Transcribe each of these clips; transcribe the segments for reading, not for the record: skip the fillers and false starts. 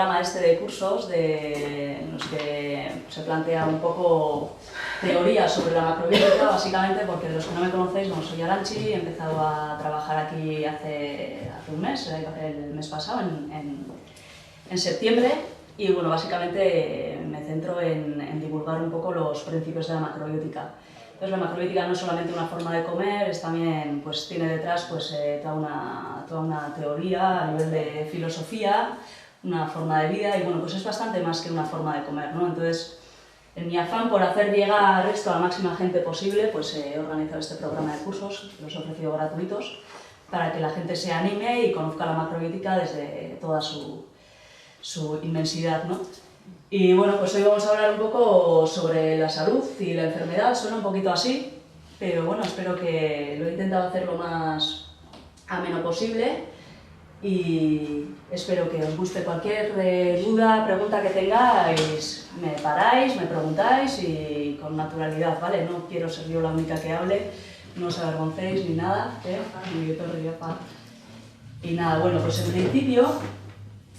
programa este de cursos en los que se plantea un poco teoría sobre la macrobiótica, básicamente porque los que no me conocéis, bueno, soy Arantxi, he empezado a trabajar aquí hace un mes, el mes pasado, en septiembre, y bueno, básicamente me centro en divulgar un poco los principios de la macrobiótica. Entonces, la macrobiótica no es solamente una forma de comer, es también, pues, tiene detrás pues, toda una teoría a nivel de filosofía, una forma de vida, y bueno, pues es bastante más que una forma de comer, ¿no? Entonces, en mi afán por hacer llegar esto a la máxima gente posible, pues he organizado este programa de cursos, los he ofrecido gratuitos, para que la gente se anime y conozca la macrobiótica desde toda su inmensidad, ¿no? Y bueno, pues hoy vamos a hablar un poco sobre la salud y la enfermedad. Suena un poquito así, pero bueno, espero que lo he intentado hacer lo más ameno posible y espero que os guste. Cualquier duda, pregunta que tengáis, me paráis, me preguntáis y con naturalidad, ¿vale? No quiero ser yo la única que hable, no os avergoncéis ni nada, ¿eh? Y nada, bueno, pues en principio,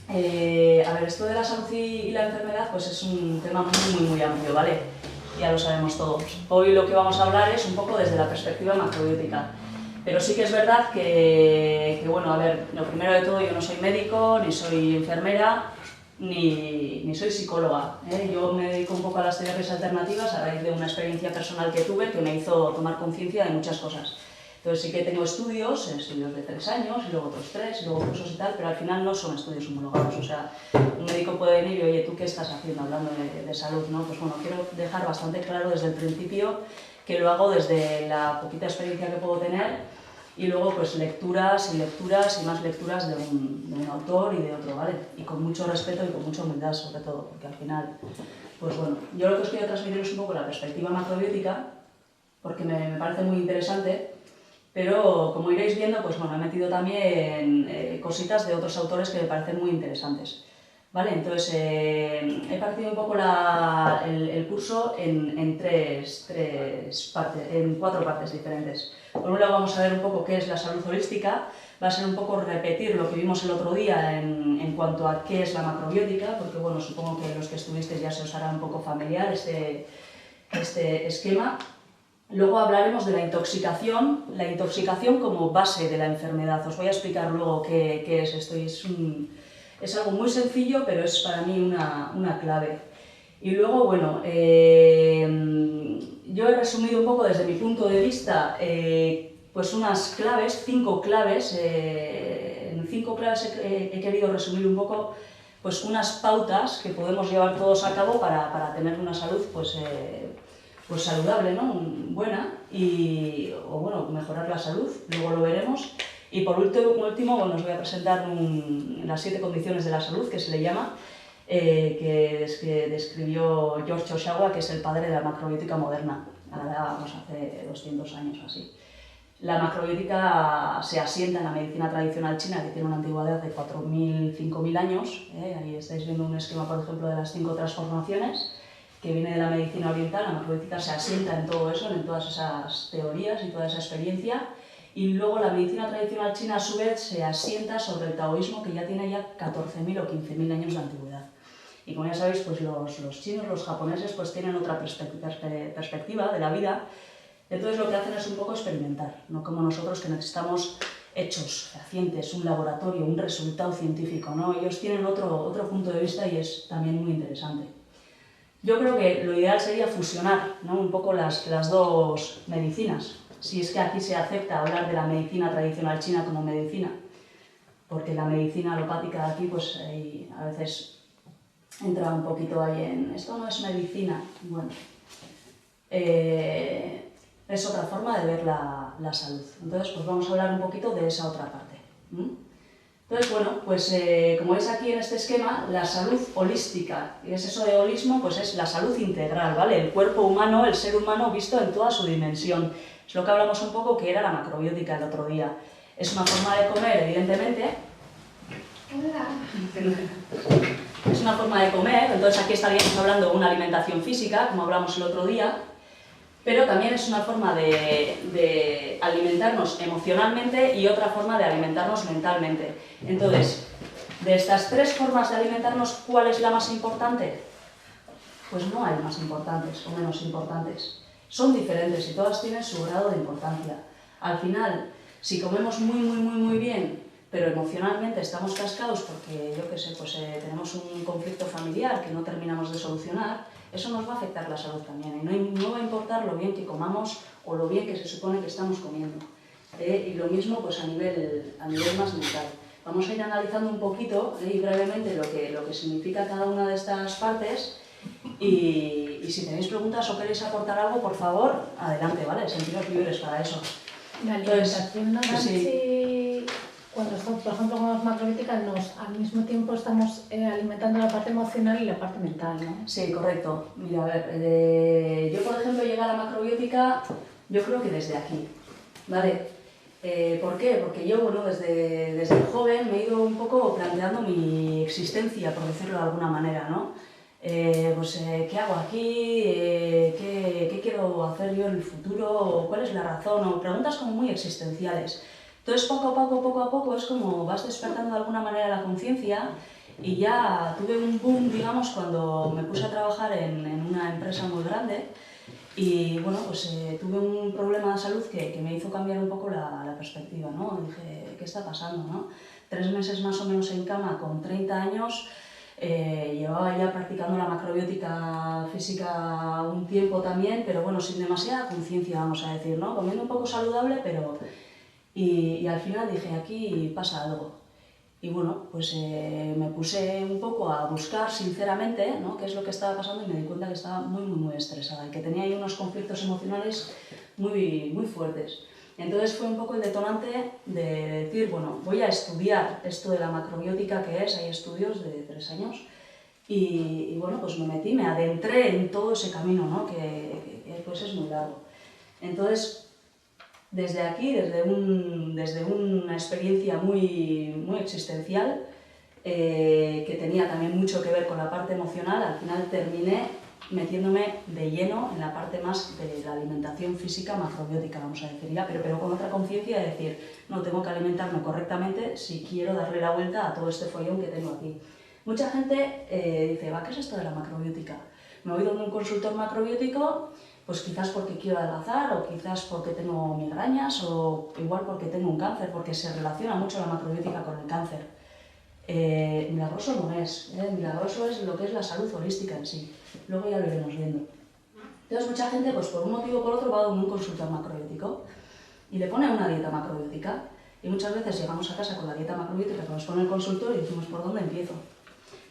a ver, esto de la salud y la enfermedad pues es un tema muy amplio, ¿vale? Ya lo sabemos todos. Hoy lo que vamos a hablar es un poco desde la perspectiva macrobiótica. Pero sí que es verdad que bueno, a ver, lo primero de todo, yo no soy médico, ni soy enfermera, ni soy psicóloga, ¿eh? Yo me dedico un poco a las terapias alternativas a raíz de una experiencia personal que tuve que me hizo tomar conciencia de muchas cosas. Entonces sí que tengo estudios de 3 años, y luego otros 3, y luego cursos y tal, pero al final no son estudios homologados. O sea, un médico puede venir y, oye, ¿tú qué estás haciendo hablando de salud, no? Pues bueno, quiero dejar bastante claro desde el principio que lo hago desde la poquita experiencia que puedo tener y luego pues lecturas y más lecturas de un autor y de otro, ¿vale? Y con mucho respeto y con mucha humildad sobre todo, porque al final, pues bueno, yo lo que os quiero transmitir es un poco la perspectiva macrobiótica, porque me parece muy interesante. Pero, como iréis viendo, pues bueno, he metido también cositas de otros autores que me parecen muy interesantes, ¿vale? Entonces, he partido un poco el curso en 4 partes diferentes. Por un lado vamos a ver un poco qué es la salud holística, va a ser un poco repetir lo que vimos el otro día en cuanto a qué es la macrobiótica, porque bueno, supongo que los que estuvisteis ya se os hará un poco familiar este esquema. Luego hablaremos de la intoxicación como base de la enfermedad. Os voy a explicar luego qué es esto. Es algo muy sencillo, pero es para mí una clave. Y luego, bueno, yo he resumido un poco desde mi punto de vista pues unas claves, 5 claves. En 5 claves he querido resumir un poco pues unas pautas que podemos llevar todos a cabo para tener una salud pues saludable, ¿no? Buena, o bueno, mejorar la salud, luego lo veremos. Y por último, bueno, os voy a presentar las 7 condiciones de la salud, que se le llama, que describió George Ohsawa, que es el padre de la macrobiótica moderna, hace 200 años o así. La macrobiótica se asienta en la medicina tradicional china, que tiene una antigüedad de 4.000, 5.000 años. Ahí estáis viendo un esquema, por ejemplo, de las 5 transformaciones, que viene de la medicina oriental. La macrobiótica se asienta en todo eso, en todas esas teorías y toda esa experiencia. Y luego la medicina tradicional china, a su vez, se asienta sobre el taoísmo, que ya tiene 14.000 o 15.000 años de antigüedad. Y como ya sabéis, pues los chinos, los japoneses, pues tienen otra perspectiva de la vida. Entonces lo que hacen es un poco experimentar, no como nosotros, que necesitamos hechos fehacientes, un laboratorio, un resultado científico, ¿no? Ellos tienen otro punto de vista y es también muy interesante. Yo creo que lo ideal sería fusionar, ¿no? Un poco las 2 medicinas, si es que aquí se acepta hablar de la medicina tradicional china como medicina, porque la medicina alopática de aquí pues a veces entra un poquito ahí en esto no es medicina. Bueno, es otra forma de ver la salud. Entonces pues vamos a hablar un poquito de esa otra parte. Entonces, bueno, pues como veis aquí en este esquema, la salud holística, y es eso de holismo, pues es la salud integral, ¿vale? El cuerpo humano, el ser humano visto en toda su dimensión. Es lo que hablamos un poco, que era la macrobiótica el otro día. Es una forma de comer, evidentemente. Hola. Es una forma de comer, entonces aquí estaríamos hablando de una alimentación física, como hablamos el otro día, pero también es una forma de alimentarnos emocionalmente y otra forma de alimentarnos mentalmente. Entonces, De estas tres formas de alimentarnos, ¿cuál es la más importante? Pues no hay más importantes o menos importantes. Son diferentes y todas tienen su grado de importancia. Al final, si comemos muy bien, pero emocionalmente estamos cascados porque, yo qué sé, pues tenemos un conflicto familiar que no terminamos de solucionar, eso nos va a afectar la salud también. Y no va a importar lo bien que comamos o lo bien que se supone que estamos comiendo. Y lo mismo pues a nivel más mental. Vamos a ir analizando un poquito y brevemente lo que significa cada una de estas partes. Y si tenéis preguntas o queréis aportar algo, por favor, adelante, ¿vale? Sentiros libres para eso. La alimentación, sí. Cuando estamos, por ejemplo, con las macrobióticas, al mismo tiempo estamos alimentando la parte emocional y la parte mental, ¿no? Sí, correcto. Mira, a ver, yo, por ejemplo, llegué a la macrobiótica, yo creo que desde aquí, ¿vale? ¿Por qué? Porque yo, bueno, desde joven me he ido un poco planteando mi existencia, por decirlo de alguna manera, ¿no? ¿Qué hago aquí? ¿Qué quiero hacer yo en el futuro? ¿Cuál es la razón? O preguntas como muy existenciales. Entonces, poco a poco, es como vas despertando de alguna manera la conciencia y ya tuve un boom, digamos, cuando me puse a trabajar en una empresa muy grande y, bueno, pues tuve un problema de salud que me hizo cambiar un poco la perspectiva, ¿no? Dije, ¿qué está pasando, no? 3 meses más o menos en cama con 30 años, llevaba ya practicando la macrobiótica física un tiempo también, pero bueno, sin demasiada conciencia, vamos a decir, ¿no? Comiendo un poco saludable, pero... Y al final dije, aquí pasa algo. Y bueno, pues me puse un poco a buscar sinceramente, ¿no?, qué es lo que estaba pasando y me di cuenta que estaba muy estresada y que tenía ahí unos conflictos emocionales muy fuertes. Entonces fue un poco el detonante de decir, bueno, voy a estudiar esto de la macrobiótica que es, hay estudios de 3 años, y bueno, pues me metí, me adentré en todo ese camino, ¿no?, que pues es muy largo. Entonces, desde aquí, desde una experiencia muy existencial, que tenía también mucho que ver con la parte emocional, al final terminé metiéndome de lleno en la parte más de la alimentación física macrobiótica, vamos a decir ya, pero con otra conciencia de decir, no, tengo que alimentarme correctamente si quiero darle la vuelta a todo este follón que tengo aquí. Mucha gente dice, ¿qué es esto de la macrobiótica? Me voy donde un consultor macrobiótico, pues quizás porque quiero adelgazar, o quizás porque tengo migrañas, o igual porque tengo un cáncer, porque se relaciona mucho la macrobiótica con el cáncer. Milagroso no es, milagroso es lo que es la salud holística en sí. Luego ya lo iremos viendo. Entonces mucha gente, pues por un motivo o por otro, va a un consultor macrobiótico y le pone una dieta macrobiótica. Y muchas veces llegamos a casa con la dieta macrobiótica que nos pone el consultor y decimos, ¿por dónde empiezo?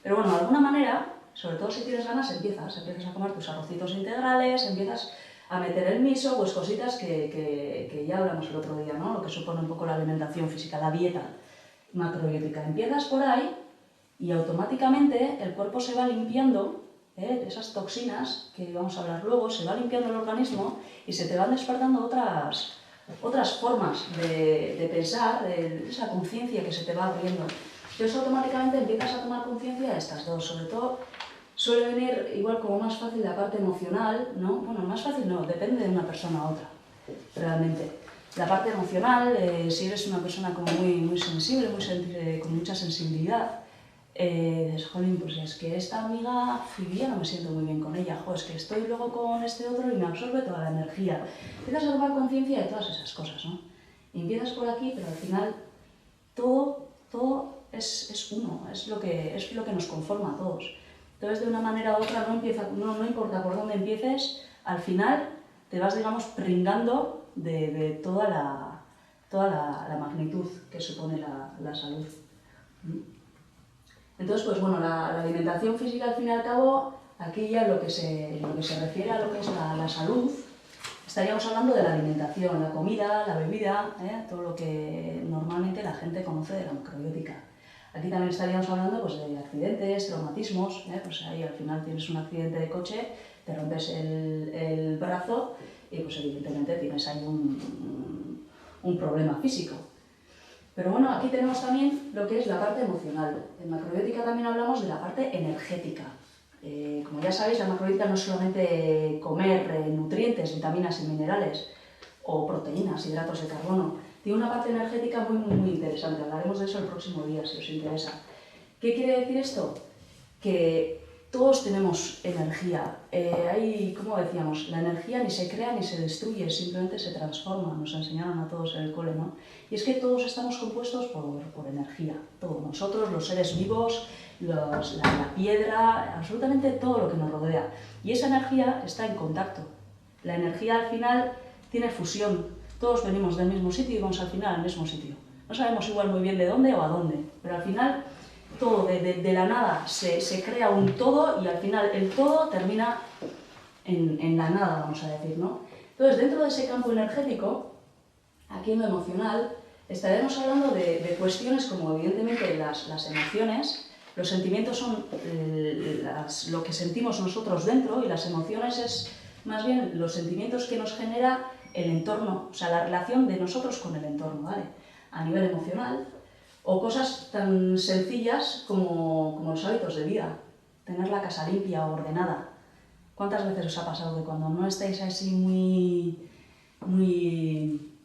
Pero bueno, de alguna manera, sobre todo si tienes ganas, empiezas a comer tus arrocitos integrales, empiezas a meter el miso, pues cositas que ya hablamos el otro día, ¿no? Lo que supone un poco la alimentación física, la dieta macrobiótica. Empiezas por ahí y automáticamente el cuerpo se va limpiando, esas toxinas que vamos a hablar luego, se va limpiando el organismo y se te van despertando otras formas de pensar, esa conciencia que se te va abriendo. Entonces automáticamente empiezas a tomar conciencia de estas dos. Sobre todo suele venir igual como más fácil la parte emocional, ¿no? Bueno, más fácil no, depende de una persona a otra, realmente. La parte emocional, si eres una persona como muy sensible, con mucha sensibilidad, dices, jolín, pues es que esta amiga, yo no me siento muy bien con ella, es que estoy luego con este otro y me absorbe toda la energía. Empiezas a tomar conciencia de todas esas cosas, ¿no? Y empiezas por aquí, pero al final todo es uno, es lo que nos conforma a todos. Entonces, de una manera u otra, no importa por dónde empieces, al final te vas, digamos, pringando de toda la magnitud que supone la salud. Entonces, pues bueno, la alimentación física, al fin y al cabo, aquí ya lo que se refiere a lo que es la salud, estaríamos hablando de la alimentación, la comida, la bebida, todo lo que normalmente la gente conoce de la macrobiótica. Aquí también estaríamos hablando pues, de accidentes, traumatismos, pues ahí al final tienes un accidente de coche, te rompes el brazo y pues evidentemente tienes ahí un problema físico. Pero bueno, aquí tenemos también lo que es la parte emocional. En macrobiótica también hablamos de la parte energética. Como ya sabéis, la macrobiótica no es solamente comer nutrientes, vitaminas y minerales, o proteínas, hidratos de carbono. Tiene una parte energética muy interesante, hablaremos de eso el próximo día si os interesa. ¿Qué quiere decir esto? Que todos tenemos energía. Como decíamos, la energía ni se crea ni se destruye, simplemente se transforma. Nos enseñaron a todos en el cole, ¿no? Y es que todos estamos compuestos por energía. Todos nosotros, los seres vivos, la piedra, absolutamente todo lo que nos rodea. Y esa energía está en contacto. La energía al final tiene fusión. Todos venimos del mismo sitio y vamos al final al mismo sitio. No sabemos igual muy bien de dónde o a dónde, pero al final todo de la nada se crea un todo y al final el todo termina en la nada, vamos a decir, ¿no? Entonces, dentro de ese campo energético, aquí en lo emocional, estaremos hablando de cuestiones como evidentemente las emociones. Los sentimientos son lo que sentimos nosotros dentro y las emociones es más bien los sentimientos que nos genera el entorno, o sea, la relación de nosotros con el entorno, ¿vale? A nivel emocional, o cosas tan sencillas como los hábitos de vida, tener la casa limpia o ordenada. ¿Cuántas veces os ha pasado que cuando no estáis así muy,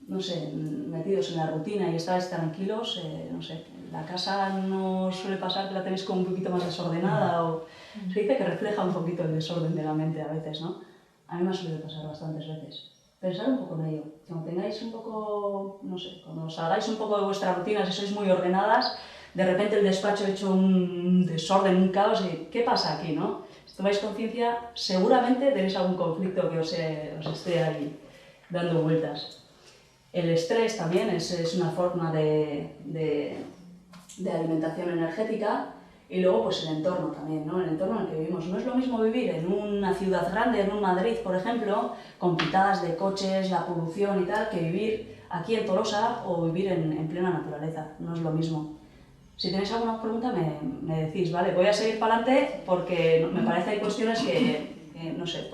no sé, metidos en la rutina y estáis tranquilos, no sé, la casa no suele pasar que la tenéis como un poquito más desordenada o se dice que refleja un poquito el desorden de la mente a veces, ¿no? A mí me suele pasar bastantes veces. Pensar un poco en ello. Cuando tengáis un poco, no sé, cuando os hagáis un poco de vuestra rutina, si sois muy ordenadas, de repente el despacho hecho un desorden, un caos, y ¿qué pasa aquí, no? Si tomáis conciencia, seguramente tenéis algún conflicto que os esté ahí dando vueltas. El estrés también es una forma de alimentación energética. Y luego pues el entorno también, ¿no? El entorno en el que vivimos. No es lo mismo vivir en una ciudad grande, en un Madrid, por ejemplo, con pitadas de coches, la polución y tal, que vivir aquí en Tolosa o vivir en plena naturaleza. No es lo mismo. Si tenéis alguna pregunta me decís, ¿vale? Voy a seguir para adelante porque me parece que hay cuestiones que no sé,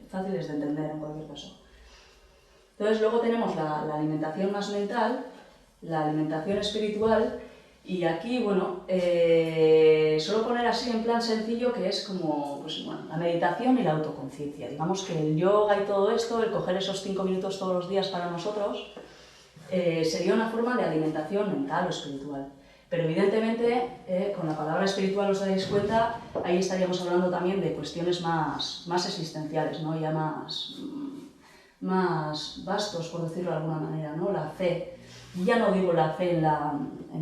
fáciles de entender en cualquier caso. Entonces luego tenemos la alimentación más mental, la alimentación espiritual. Y aquí, bueno, suelo poner así en plan sencillo que es como pues, bueno, la meditación y la autoconciencia. Digamos que el yoga y todo esto, el coger esos 5 minutos todos los días para nosotros, sería una forma de alimentación mental o espiritual. Pero evidentemente, con la palabra espiritual os dais cuenta, ahí estaríamos hablando también de cuestiones más existenciales, ¿no? Ya más vastos, por decirlo de alguna manera, ¿no? La fe. Ya no digo la fe en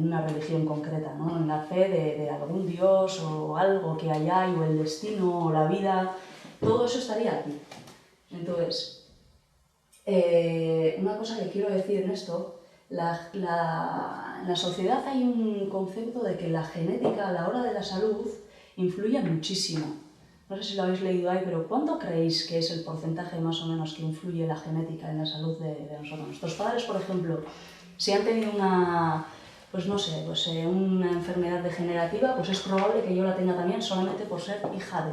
una religión concreta, ¿no? En la fe de algún dios o algo que hay ahí, o el destino, o la vida, todo eso estaría aquí. Entonces, una cosa que quiero decir en esto, en la sociedad hay un concepto de que la genética a la hora de la salud influye muchísimo. No sé si lo habéis leído ahí, pero ¿cuánto creéis que es el porcentaje más o menos que influye la genética en la salud de nosotros? Nuestros padres, por ejemplo, si han tenido una enfermedad degenerativa, pues es probable que yo la tenga también solamente por ser hija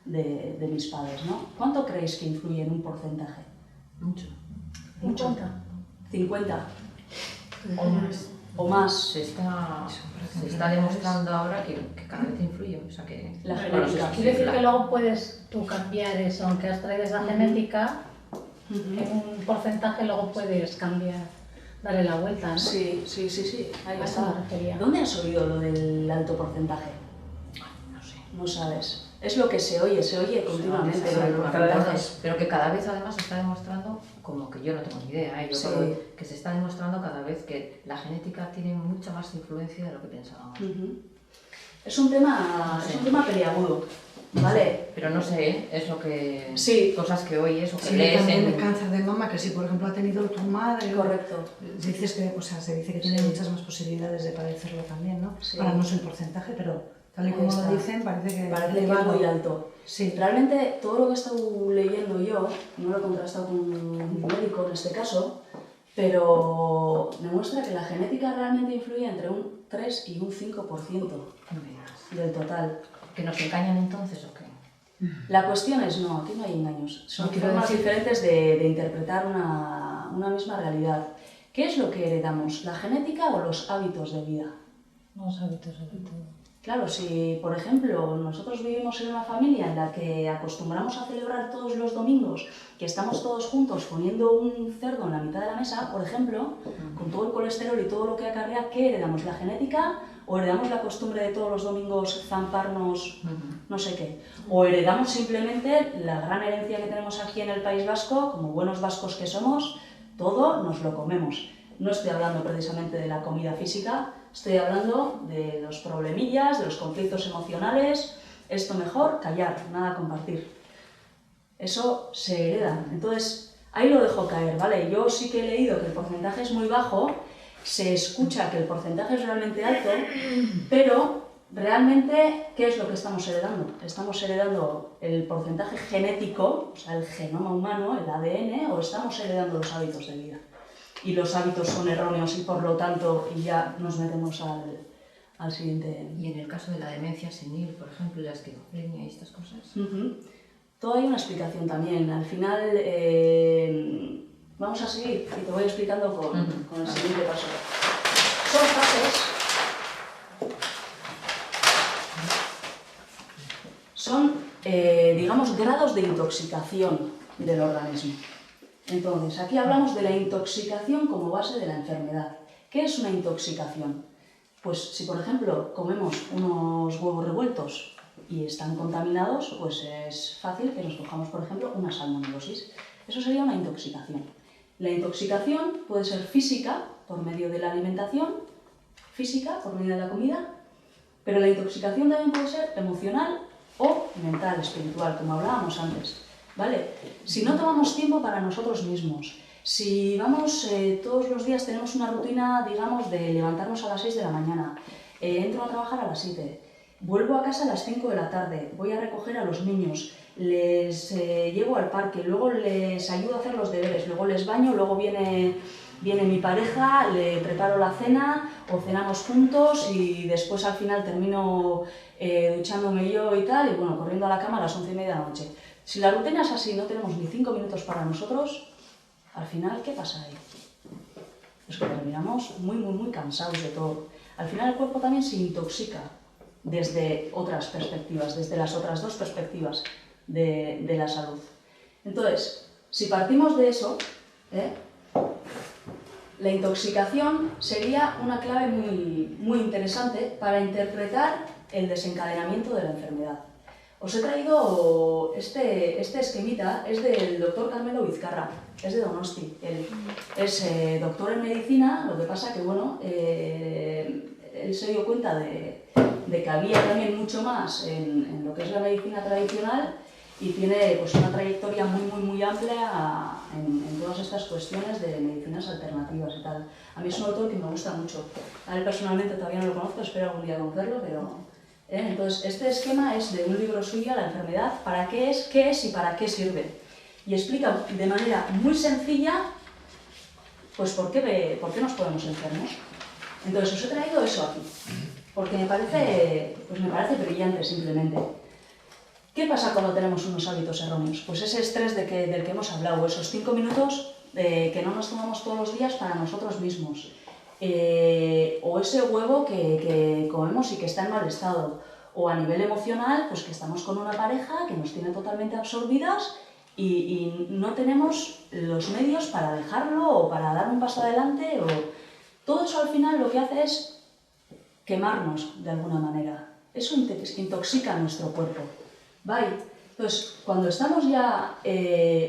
de mis padres, ¿no? ¿Cuánto creéis que influye en un porcentaje? Mucho. 50. 50. O más. O más. Se está demostrando ahora que cada vez influye. O sea que, La genética. Quiere decir que luego puedes tú cambiar eso, aunque has traído esa genética, en un porcentaje luego puedes cambiar, darle la vuelta, ¿no? Sí, ahí A eso está. me refería. ¿Dónde has oído lo del alto porcentaje? no sé. No sabes. Es lo que se oye continuamente. Pero que cada vez además se está demostrando, como que yo no tengo ni idea, yo Sí. creo que se está demostrando cada vez que la genética tiene mucha más influencia de lo que pensábamos. Es un tema peliagudo, ¿vale? Pero no sé, es lo que... Sí. Cosas que oyes o que Sí, lees también en... el cáncer de mama, que si por ejemplo ha tenido tu madre, Correcto. se dice que tiene muchas más posibilidades de padecerlo también, ¿no? Sí. Ahora no sé el porcentaje, pero tal y Ahí como está. lo dicen, parece que es elevado. muy alto. Sí. Realmente todo lo que he estado leyendo yo, no lo he contrastado con un médico en este caso, pero demuestra que la genética realmente influye entre un 3 y un 5% del total. ¿Que nos engañan entonces o qué? La cuestión es, no, aquí no hay engaños. Son No quiero formas decir- diferentes de interpretar una misma realidad. ¿Qué es lo que heredamos? ¿La genética o los hábitos de vida? Los hábitos sobre todo. Claro, si por ejemplo nosotros vivimos en una familia en la que acostumbramos a celebrar todos los domingos, que estamos todos juntos poniendo un cerdo en la mitad de la mesa, por ejemplo, con todo el colesterol y todo lo que acarrea, ¿qué heredamos? ¿La genética o heredamos la costumbre de todos los domingos zamparnos no sé qué? ¿O heredamos simplemente la gran herencia que tenemos aquí en el País Vasco, como buenos vascos que somos, todo nos lo comemos? No estoy hablando precisamente de la comida física, estoy hablando de los problemillas, de los conflictos emocionales. Esto mejor, callar, nada compartir. Eso se hereda. Entonces, ahí lo dejo caer, ¿vale? Yo sí que he leído que el porcentaje es muy bajo, se escucha que el porcentaje es realmente alto, pero realmente, ¿qué es lo que estamos heredando? Estamos heredando el porcentaje genético, o sea, el genoma humano, el ADN, o estamos heredando los hábitos de vida. Y los hábitos son erróneos y por lo tanto ya nos metemos al siguiente. Y en el caso de la demencia senil, por ejemplo, la esquizofrenia y estas cosas. Todo hay una explicación también. Al final vamos a seguir y te voy explicando con el siguiente paso. Son fases. Son, digamos, grados de intoxicación del organismo. Entonces, aquí hablamos de la intoxicación como base de la enfermedad. ¿Qué es una intoxicación? Pues si, por ejemplo, comemos unos huevos revueltos y están contaminados, pues es fácil que nos cojamos, por ejemplo, una salmonelosis. Eso sería una intoxicación. La intoxicación puede ser física, por medio de la alimentación, física, por medio de la comida, pero la intoxicación también puede ser emocional o mental, espiritual, como hablábamos antes. ¿Vale? Si no tomamos tiempo para nosotros mismos, si vamos todos los días tenemos una rutina, digamos, de levantarnos a las 6 de la mañana, entro a trabajar a las 7, vuelvo a casa a las 5 de la tarde, voy a recoger a los niños, les llevo al parque, luego les ayudo a hacer los deberes, luego les baño, luego viene mi pareja, le preparo la cena o cenamos juntos y después al final termino duchándome yo y tal, y bueno, corriendo a la cama a las 11:30 de la noche. Si la rutina es así, no tenemos ni 5 minutos para nosotros, al final, ¿qué pasa ahí? Pues que terminamos muy cansados de todo. Al final el cuerpo también se intoxica desde otras perspectivas, desde las otras dos perspectivas de la salud. Entonces, si partimos de eso, la intoxicación sería una clave muy interesante para interpretar el desencadenamiento de la enfermedad. Os he traído este esquemita, es del doctor Carmelo Vizcarra, es de Donosti. Él es doctor en medicina, lo que pasa que, bueno, él se dio cuenta de que había también mucho más en lo que es la medicina tradicional y tiene pues una trayectoria muy amplia en todas estas cuestiones de medicinas alternativas y tal. A mí es un autor que me gusta mucho. A él personalmente todavía no lo conozco, espero algún día conocerlo, pero... Entonces, este esquema es de un libro suyo, La enfermedad, para qué es y para qué sirve. Y explica de manera muy sencilla pues por qué nos ponemos enfermos. Entonces, os he traído eso aquí, porque me parece brillante simplemente. ¿Qué pasa cuando tenemos unos hábitos erróneos? Pues ese estrés del que hemos hablado, esos 5 minutos que no nos tomamos todos los días para nosotros mismos. O ese huevo que comemos y que está en mal estado, o a nivel emocional, pues que estamos con una pareja que nos tiene totalmente absorbidas y no tenemos los medios para dejarlo o para dar un paso adelante. Todo eso al final lo que hace es quemarnos de alguna manera. Eso intoxica nuestro cuerpo. ¿Vale? Entonces, cuando estamos ya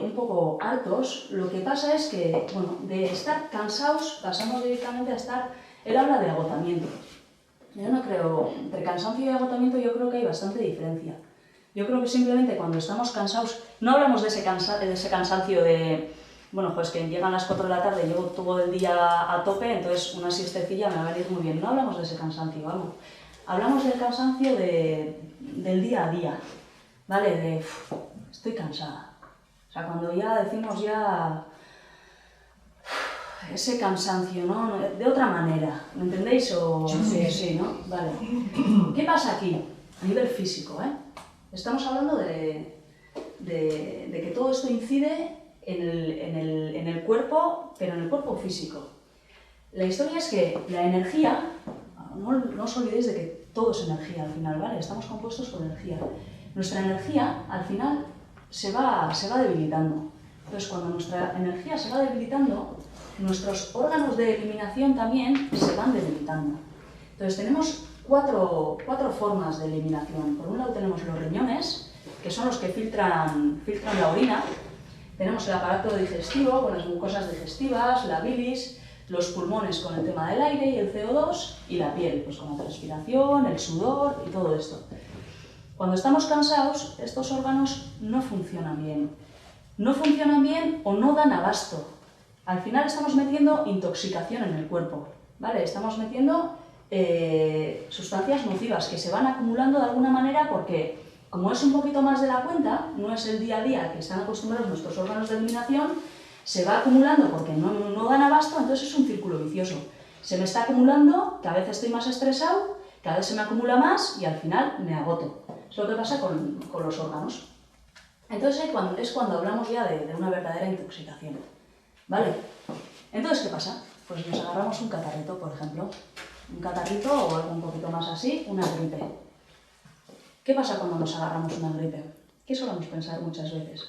un poco hartos, lo que pasa es que, bueno, de estar cansados pasamos directamente a estar... Él habla de agotamiento. Yo no creo... Entre cansancio y agotamiento yo creo que hay bastante diferencia. Yo creo que simplemente cuando estamos cansados... No hablamos de ese cansancio de... Bueno, pues que llegan las 4 de la tarde y llevo todo el día a tope, entonces una siestecilla me va a venir muy bien. No hablamos de ese cansancio, vamos. Hablamos del cansancio del día a día. ¿Vale? Estoy cansada. O sea, cuando ya decimos ese cansancio, ¿no? De otra manera, ¿me entendéis? Sí, ¿no? Vale. ¿Qué pasa aquí? A nivel físico, Estamos hablando de que todo esto incide en el cuerpo, pero en el cuerpo físico. La historia es que la energía, no os olvidéis de que todo es energía al final, ¿vale? Estamos compuestos por energía. Nuestra energía al final se va debilitando. Entonces, cuando nuestra energía se va debilitando, nuestros órganos de eliminación también se van debilitando. Entonces, tenemos cuatro formas de eliminación. Por un lado tenemos los riñones, que son los que filtran la orina. Tenemos el aparato digestivo con las mucosas digestivas, la bilis, los pulmones con el tema del aire y el CO2, y la piel, pues con la transpiración, el sudor y todo esto. Cuando estamos cansados, estos órganos no funcionan bien. No funcionan bien o no dan abasto. Al final estamos metiendo intoxicación en el cuerpo, ¿vale? Estamos metiendo sustancias nocivas que se van acumulando de alguna manera porque, como es un poquito más de la cuenta, no es el día a día que están acostumbrados nuestros órganos de eliminación, se va acumulando porque no dan abasto, entonces es un círculo vicioso. Se me está acumulando, cada vez estoy más estresado, cada vez se me acumula más y al final me agoto. Es lo que pasa con los órganos. Entonces es cuando hablamos ya de una verdadera intoxicación, ¿vale? Entonces, ¿qué pasa? Pues nos agarramos un catarrito, por ejemplo. Un catarrito o algo un poquito más así, una gripe. ¿Qué pasa cuando nos agarramos una gripe? ¿Qué solemos pensar muchas veces?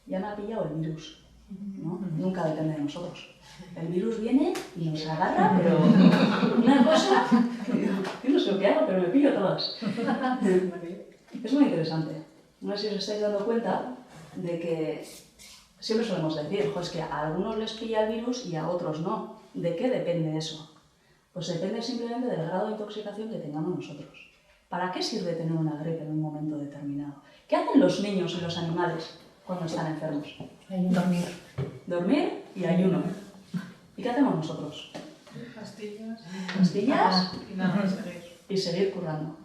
Ya me ha pillado el virus, ¿no? Nunca depende de nosotros. El virus viene y nos agarra, pero una cosa, yo no sé lo que hago, pero me pillo todas. Es muy interesante. No sé si os estáis dando cuenta de que siempre solemos decir, es que a algunos les pilla el virus y a otros no. ¿De qué depende eso? Pues depende simplemente del grado de intoxicación que tengamos nosotros. ¿Para qué sirve tener una gripe en un momento determinado? ¿Qué hacen los niños y los animales cuando están enfermos? Dormir. Dormir y ayuno. ¿Y qué hacemos nosotros? Pastillas. Pastillas Y nada, seguir. y seguir currando.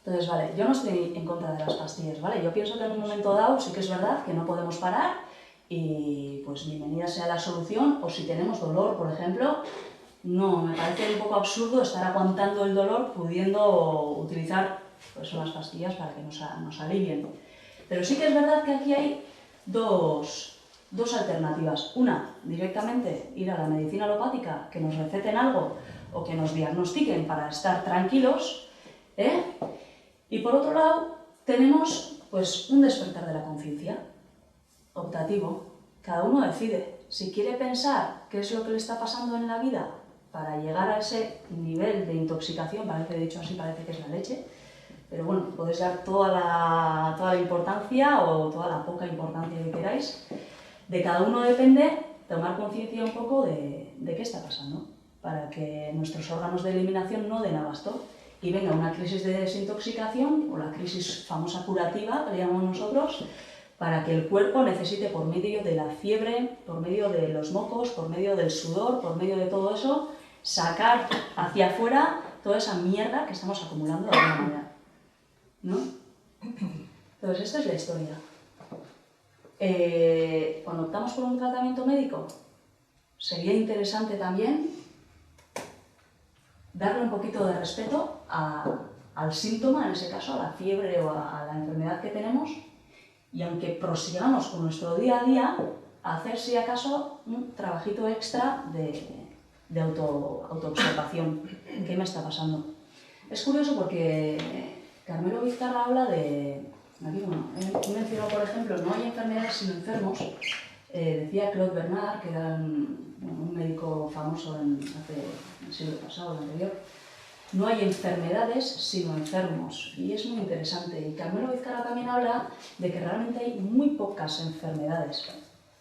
Entonces, vale, yo no estoy en contra de las pastillas, ¿vale? Yo pienso que en un momento dado sí que es verdad que no podemos parar y pues bienvenida sea la solución, o si tenemos dolor, por ejemplo, no, me parece un poco absurdo estar aguantando el dolor pudiendo utilizar pues, unas pastillas para que nos alivien. Pero sí que es verdad que aquí hay dos alternativas. Una, directamente ir a la medicina alopática, que nos receten algo o que nos diagnostiquen para estar tranquilos, ¿eh? Y por otro lado, tenemos pues, un despertar de la conciencia, optativo. Cada uno decide si quiere pensar qué es lo que le está pasando en la vida para llegar a ese nivel de intoxicación, parece, dicho así, parece que es la leche, pero bueno, podéis dar toda la importancia o toda la poca importancia que queráis. De cada uno depende tomar conciencia un poco de qué está pasando, para que nuestros órganos de eliminación no den abasto y venga una crisis de desintoxicación, o la crisis famosa curativa, que le llamamos nosotros, para que el cuerpo necesite, por medio de la fiebre, por medio de los mocos, por medio del sudor, por medio de todo eso, sacar hacia afuera toda esa mierda que estamos acumulando de alguna manera, ¿no? Entonces, esta es la historia. Cuando optamos por un tratamiento médico, sería interesante también darle un poquito de respeto al síntoma, en ese caso a la fiebre o a la enfermedad que tenemos, y aunque prosigamos con nuestro día a día, hacer si acaso un trabajito extra de autoobservación. ¿Qué me está pasando? Es curioso porque Carmelo Vizcarra habla de... Aquí, bueno, él mencionó, por ejemplo, no hay enfermedades sino enfermos. Decía Claude Bernard, que era un médico famoso hace el siglo pasado, el anterior, no hay enfermedades sino enfermos, y es muy interesante. Y Carmelo Vizcarra también habla de que realmente hay muy pocas enfermedades,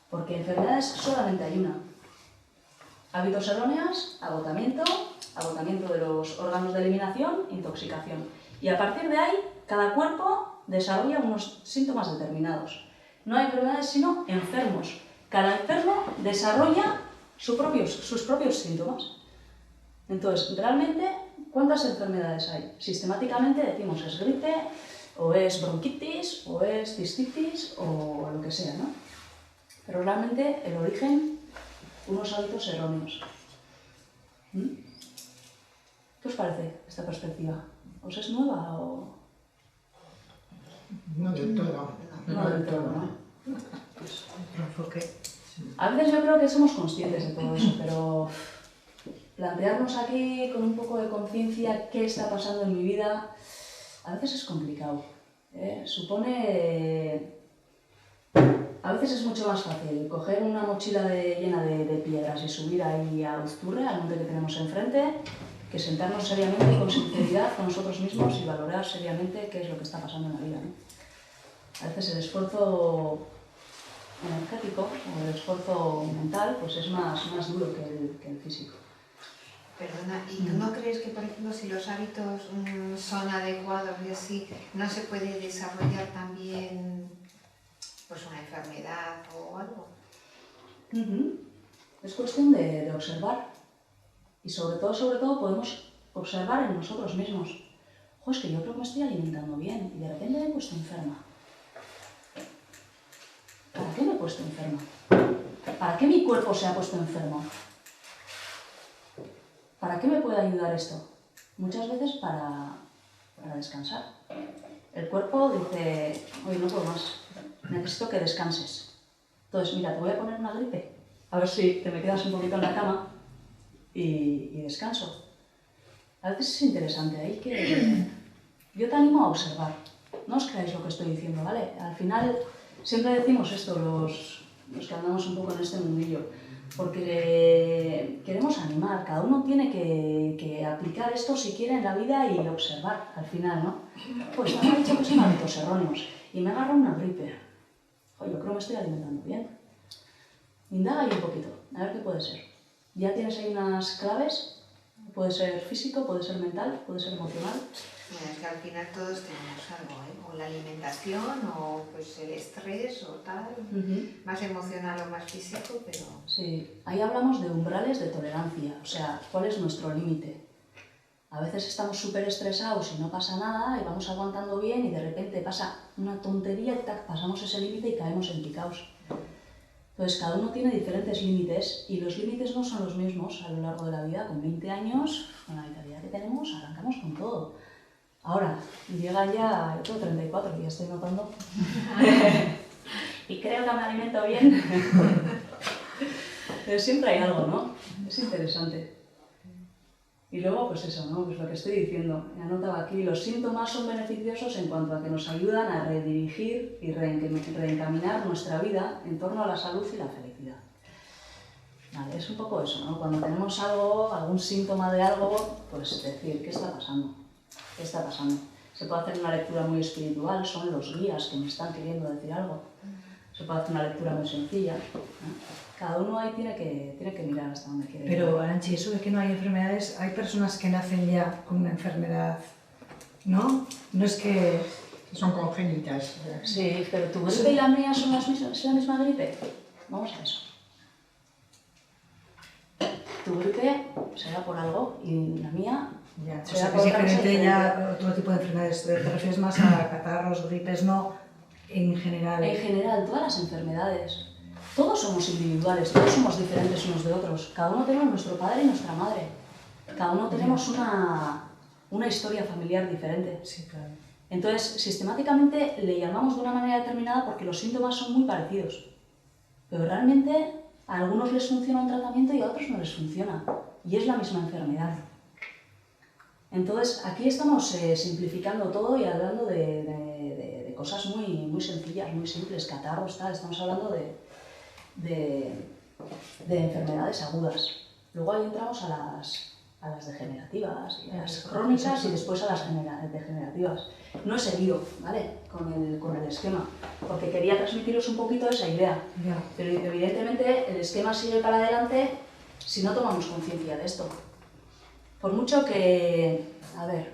porque enfermedades solamente hay una. Hábitos erróneos, agotamiento de los órganos de eliminación, intoxicación. Y a partir de ahí, cada cuerpo desarrolla unos síntomas determinados. No hay enfermedades sino enfermos. Cada enfermo desarrolla sus propios síntomas. Entonces, realmente, ¿cuántas enfermedades hay? Sistemáticamente decimos es gripe, o es bronquitis, o es cistitis, o lo que sea, ¿no? Pero realmente el origen, unos hábitos erróneos. ¿Qué os parece esta perspectiva? ¿Os es nueva o...? No del todo. No del todo, ¿no? Otro enfoque. A veces yo creo que somos conscientes de todo eso, pero plantearnos aquí con un poco de conciencia qué está pasando en mi vida, a veces es complicado. A veces es mucho más fácil coger una mochila llena de piedras y subir ahí a Uzturre, al monte que tenemos enfrente, que sentarnos seriamente y con sinceridad con nosotros mismos y valorar seriamente qué es lo que está pasando en la vida, ¿no? A veces el esfuerzo energético o el esfuerzo mental pues es más duro que el físico. Perdona, ¿y tú no crees que, por ejemplo, si los hábitos son adecuados y así, no se puede desarrollar también pues una enfermedad o algo? Es cuestión de observar. Y sobre todo podemos observar en nosotros mismos. Ojo, es que yo creo que me estoy alimentando bien y de repente me he puesto enferma. ¿Para qué me he puesto enferma? ¿Para qué mi cuerpo se ha puesto enfermo? ¿Para qué me puede ayudar esto? Muchas veces para descansar. El cuerpo dice, oye, no puedo más, necesito que descanses. Entonces, mira, te voy a poner una gripe, a ver si te me quedas un poquito en la cama y descanso. A veces es interesante, yo te animo a observar, no os creáis lo que estoy diciendo, ¿vale? Al final siempre decimos esto, los que andamos un poco en este mundillo, porque queremos animar, cada uno tiene que aplicar esto si quiere en la vida y observar al final, ¿no? Pues me han dicho que son hábitos erróneos y me agarra una gripe. Joder, yo creo que me estoy alimentando bien. Indaga ahí un poquito, a ver qué puede ser. Ya tienes ahí unas claves, puede ser físico, puede ser mental, puede ser emocional. Mira, es que al final todos tenemos algo, ¿eh? O la alimentación, o pues el estrés, o tal, más emocional o más físico, pero... Sí, ahí hablamos de umbrales de tolerancia, o sea, ¿cuál es nuestro límite? A veces estamos súper estresados y no pasa nada y vamos aguantando bien y de repente pasa una tontería y tac, pasamos ese límite y caemos en picaos. Entonces, cada uno tiene diferentes límites y los límites no son los mismos a lo largo de la vida. Con 20 años, con la vitalidad que tenemos, arrancamos con todo. Ahora, llega ya, yo tengo 34 y ya estoy notando. Y creo que me alimento bien. Pero siempre hay algo, ¿no? Es interesante. Y luego, pues eso, ¿no? Pues lo que estoy diciendo. He anotado aquí, los síntomas son beneficiosos en cuanto a que nos ayudan a redirigir y reencaminar nuestra vida en torno a la salud y la felicidad. Vale, es un poco eso, ¿no? Cuando tenemos algo, algún síntoma de algo, pues decir, ¿qué está pasando? ¿Qué está pasando? Se puede hacer una lectura muy espiritual, son los guías que me están queriendo decir algo. Se puede hacer una lectura muy sencilla, ¿no? Cada uno ahí tiene que mirar hasta donde quiere. Pero, Arantxi, eso de que no hay enfermedades, hay personas que nacen ya con una enfermedad, ¿no? No es que... Son congénitas. Sí, pero tu gripe y la mía son la misma gripe. Vamos a eso. Tu gripe será por algo y la mía... Ya, o será sea, que por es otra cosa diferente ya diferente. otro tipo de enfermedades. Te refieres más a catarros, gripes, no en general. En general, todas las enfermedades. Todos somos individuales, todos somos diferentes unos de otros. Cada uno tenemos nuestro padre y nuestra madre. Cada uno tenemos una historia familiar diferente. Sí, claro. Entonces, sistemáticamente le llamamos de una manera determinada porque los síntomas son muy parecidos. Pero realmente a algunos les funciona un tratamiento y a otros no les funciona. Y es la misma enfermedad. Entonces, aquí estamos simplificando todo y hablando de cosas muy sencillas, muy simples, catarros, tal. Estamos hablando de enfermedades agudas. Luego ahí entramos a las degenerativas, y a las crónicas y después a las degenerativas. No he seguido, ¿vale? con el esquema, porque quería transmitiros un poquito esa idea. Ya. Pero evidentemente el esquema sigue para adelante si no tomamos conciencia de esto. Por mucho que... A ver...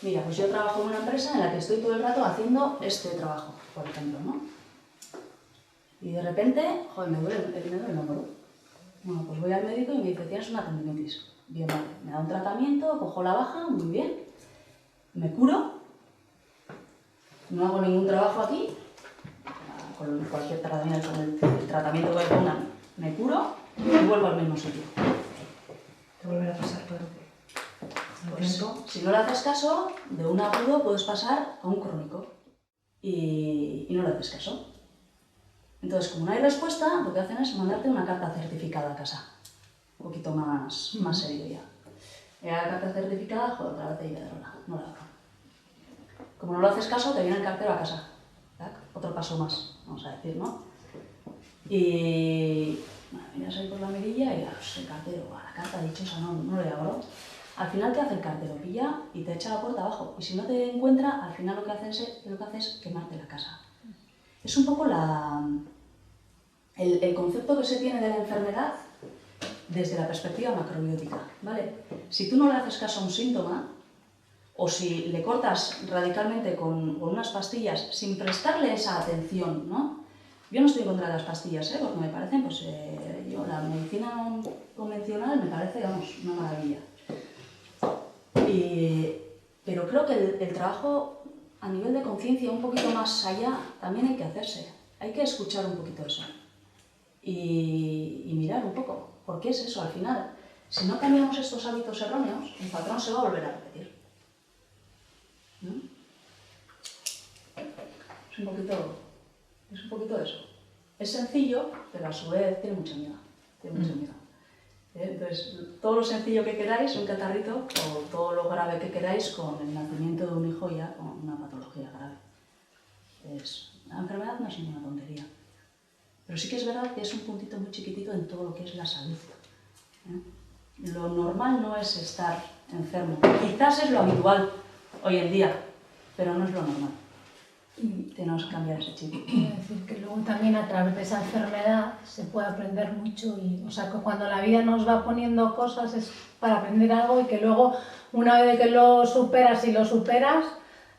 Mira, pues yo trabajo en una empresa en la que estoy todo el rato haciendo este trabajo, por ejemplo, ¿no? Y de repente, joder, me duele el hombro. Bueno, pues voy al médico y me dice, tienes una tendinitis. Bien, vale, me da un tratamiento, cojo la baja, muy bien. Me curo, no hago ningún trabajo aquí, con cualquier tratamiento, con el tratamiento que me pongan, me curo y vuelvo al mismo sitio. Te volverá a pasar, claro. Pues, si no le haces caso, de un agudo puedes pasar a un crónico y no le haces caso. Entonces, como no hay respuesta, lo que hacen es mandarte una carta certificada a casa. un poquito más serio ya. La carta certificada, joder, otra vez te Iberdrola, no la hago. Como no lo haces caso, te viene el cartero a casa. ¿Tak? Otro paso más, vamos a decir, ¿no? Y bueno, miras ahí por la mirilla y el cartero, a la carta dichosa no le abro. Al final te hace el cartero, pilla y te echa la puerta abajo. Y si no te encuentra, al final lo que hace es quemarte la casa. Es un poco el concepto que se tiene de la enfermedad desde la perspectiva macrobiótica, ¿vale? Si tú no le haces caso a un síntoma, o si le cortas radicalmente con unas pastillas sin prestarle esa atención, ¿no? Yo no estoy en contra de las pastillas, porque me parecen, pues, la medicina convencional me parece, vamos, una maravilla. Pero creo que el trabajo a nivel de conciencia un poquito más allá también hay que hacerse. Hay que escuchar un poquito eso y mirar un poco. ¿Por qué es eso al final? Si no cambiamos estos hábitos erróneos, el patrón se va a volver a repetir. ¿No? Es un poquito eso. Es sencillo, pero a su vez tiene mucho miedo. Entonces, todo lo sencillo que queráis, un catarrito, o todo lo grave que queráis con el nacimiento de un hijo ya con una patología grave. La enfermedad no es ninguna tontería. Pero sí que es verdad que es un puntito muy chiquitito en todo lo que es la salud. Lo normal no es estar enfermo. Quizás es lo habitual hoy en día, pero no es lo normal. Tenemos que cambiar ese chip. Quiero decir que luego también a través de esa enfermedad se puede aprender mucho y, o sea, que cuando la vida nos va poniendo cosas es para aprender algo y que luego una vez que lo superas y lo superas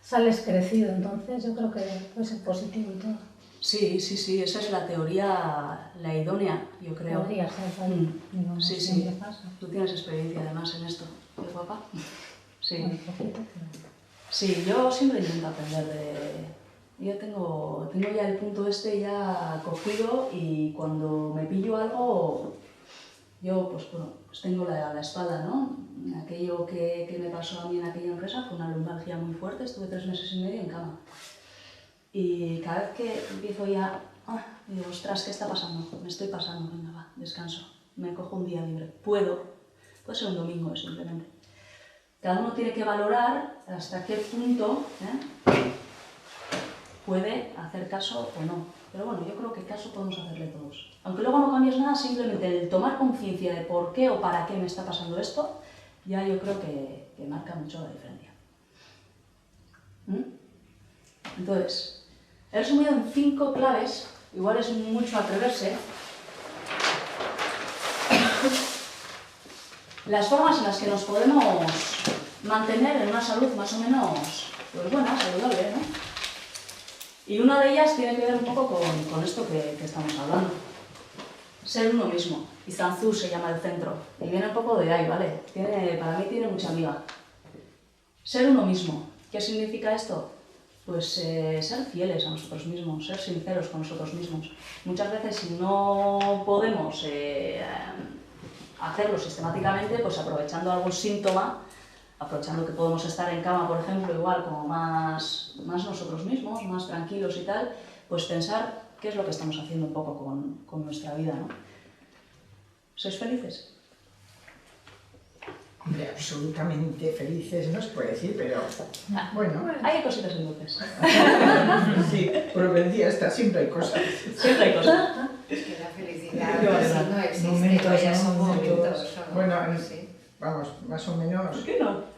sales crecido. Entonces yo creo que puede ser positivo y todo. Sí, esa es la teoría, la idónea, yo creo. Podría ser, ¿vale? Digo, Sí. ¿qué pasa? Tú tienes experiencia además en esto, ¿qué guapa? Sí. Un poquito, pero... Sí, yo siempre intento aprender de... Yo tengo ya el punto este ya cogido y cuando me pillo algo, yo pues tengo la espada, ¿no? Aquello que me pasó a mí en aquella empresa fue una lumbalgia muy fuerte, estuve 3 meses y medio en cama. Y cada vez que empiezo ya, digo, ostras, ¿qué está pasando? Me estoy pasando, venga, va, descanso, me cojo un día libre, puede ser un domingo simplemente. Cada uno tiene que valorar hasta qué punto puede hacer caso o no. Pero bueno, yo creo que caso podemos hacerle todos. Aunque luego no cambies nada, simplemente el tomar conciencia de por qué o para qué me está pasando esto, ya yo creo que marca mucho la diferencia. Entonces, he resumido en 5 claves, igual es mucho atreverse, las formas en las que nos podemos mantener en una salud más o menos pues buena, saludable, ¿no? Y una de ellas tiene que ver un poco con esto que estamos hablando. Ser uno mismo. Y Zanzú se llama el centro. Y viene un poco de ahí, ¿vale? Para mí tiene mucha amiga. Ser uno mismo. ¿Qué significa esto? Pues ser fieles a nosotros mismos, ser sinceros con nosotros mismos. Muchas veces si no podemos hacerlo sistemáticamente, pues aprovechando algún síntoma, aprovechando que podemos estar en cama, por ejemplo, igual como más nosotros mismos, más tranquilos y tal, pues pensar qué es lo que estamos haciendo un poco con nuestra vida, ¿no? ¿Sois felices? Hombre, absolutamente felices, no se puede decir, pero bueno. Hay cositas en dulces. Sí, por lo que decía esta, siempre hay cosas. Siempre hay cosas. Es que la felicidad Qué pues, verdad. no existe, Momentos, ya son momentos. momentos. Bueno, sí. Vamos, más o menos. ¿Por qué no?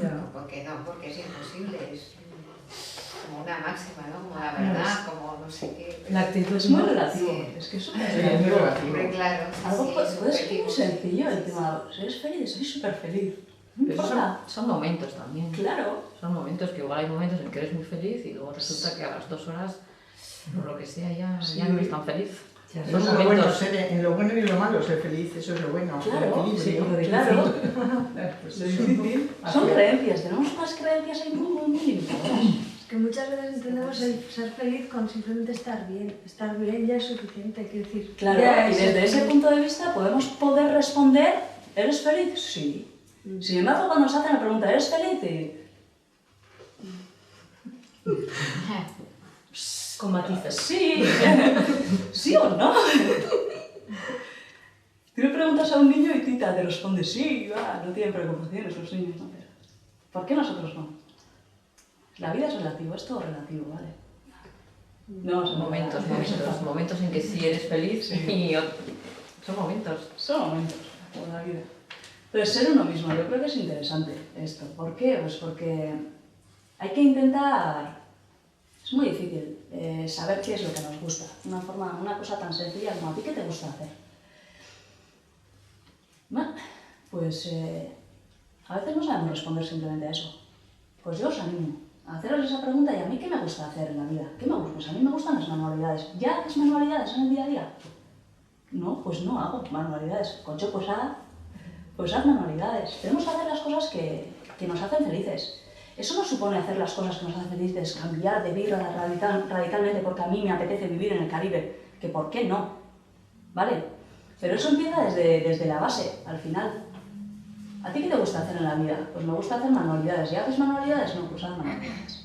Ya. ¿Por qué no? Porque es imposible, es como una máxima, ¿no? Como la verdad, como no sé qué. La actitud Es muy relativo. Sí. Es que es Sí, súper es muy relativo. relativo. Hombre, claro, sí, Algo sí, puede ser muy subjetivo. sencillo el tema. Si eres feliz, soy súper feliz. No Pero importa. son momentos también. Claro. Son momentos que igual hay momentos en que eres muy feliz y luego resulta que a las 2 horas, por lo que sea, ya no eres tan feliz. Ya, Son eso es lo bueno, momentos. en lo bueno y lo malo, ser feliz, eso es lo bueno. Claro, el sí, equilibrio. claro. Pues Es eso. difícil. Son creencias, tenemos unas creencias ahí muy limitadas. Es que muchas veces entendemos el ser feliz con simplemente estar bien. Estar bien ya es suficiente, quiero decir. Claro, ya y es desde ese feliz. punto de vista podemos poder responder, ¿eres feliz? Sí. Sin embargo, cuando nos hacen la pregunta, ¿eres feliz? Con matices. Sí. ¿Sí o no? Tú le preguntas a un niño y Tita te responde sí, va, no tienen preocupaciones los niños, ¿no? Pero, ¿por qué nosotros no? La vida es relativa, es todo relativo, ¿vale? No, son Momentos en que sí eres feliz y son momentos. Son momentos, como la vida. Entonces, ser uno mismo, yo creo que es interesante esto. ¿Por qué? Pues porque hay que intentar... Es muy difícil saber qué es lo que nos gusta. Una cosa tan sencilla como a ti, ¿qué te gusta hacer? Bueno, pues a veces no sabemos responder simplemente a eso. Pues yo os animo a haceros esa pregunta y a mí ¿qué me gusta hacer en la vida? ¿Qué me gusta? Pues a mí me gustan las manualidades. ¿Ya haces manualidades en el día a día? No, pues no hago manualidades. Concho, pues haz manualidades. Tenemos que hacer las cosas que nos hacen felices. Eso no supone hacer las cosas que nos hacen felices, cambiar de vida radicalmente porque a mí me apetece vivir en el Caribe, que por qué no, ¿vale? Pero eso empieza desde la base, al final. ¿A ti qué te gusta hacer en la vida? Pues me gusta hacer manualidades. ¿Ya haces manualidades? No, pues haz manualidades.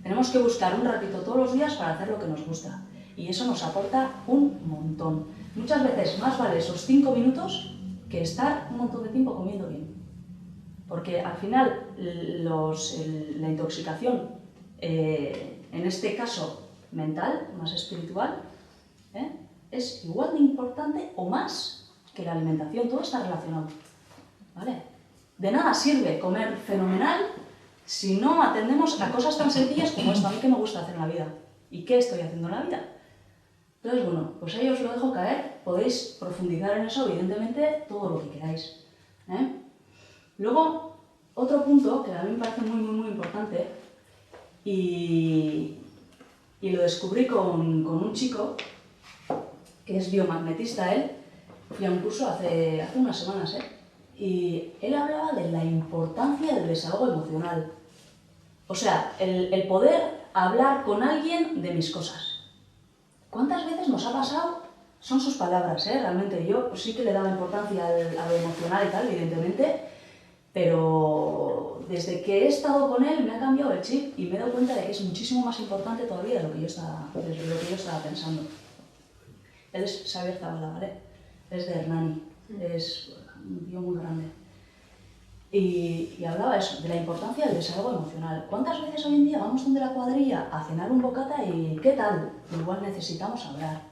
Tenemos que buscar un ratito todos los días para hacer lo que nos gusta. Y eso nos aporta un montón. Muchas veces más vale esos 5 minutos que estar un montón de tiempo comiendo bien. Porque al final la intoxicación, en este caso mental, más espiritual, es igual de importante o más que la alimentación. Todo está relacionado, ¿vale? De nada sirve comer fenomenal si no atendemos a cosas tan sencillas como esto. A mí qué me gusta hacer en la vida y qué estoy haciendo en la vida. Entonces, bueno, pues ahí os lo dejo caer. Podéis profundizar en eso, evidentemente, todo lo que queráis. Luego, otro punto que a mí me parece muy importante y lo descubrí con un chico que es biomagnetista él. Fui a un curso hace unas semanas, y él hablaba de la importancia del desahogo emocional. O sea, el poder hablar con alguien de mis cosas. ¿Cuántas veces nos ha pasado? Son sus palabras, realmente. Yo pues sí que le daba importancia a lo emocional y tal, evidentemente, pero desde que he estado con él me ha cambiado el chip y me he dado cuenta de que es muchísimo más importante todavía de lo que yo estaba pensando. Él es Xavier Zavala, ¿vale? Es de Hernani, es un tío muy grande. Y hablaba eso, de la importancia del desahogo emocional. ¿Cuántas veces hoy en día vamos donde la cuadrilla a cenar un bocata y qué tal? Igual necesitamos hablar.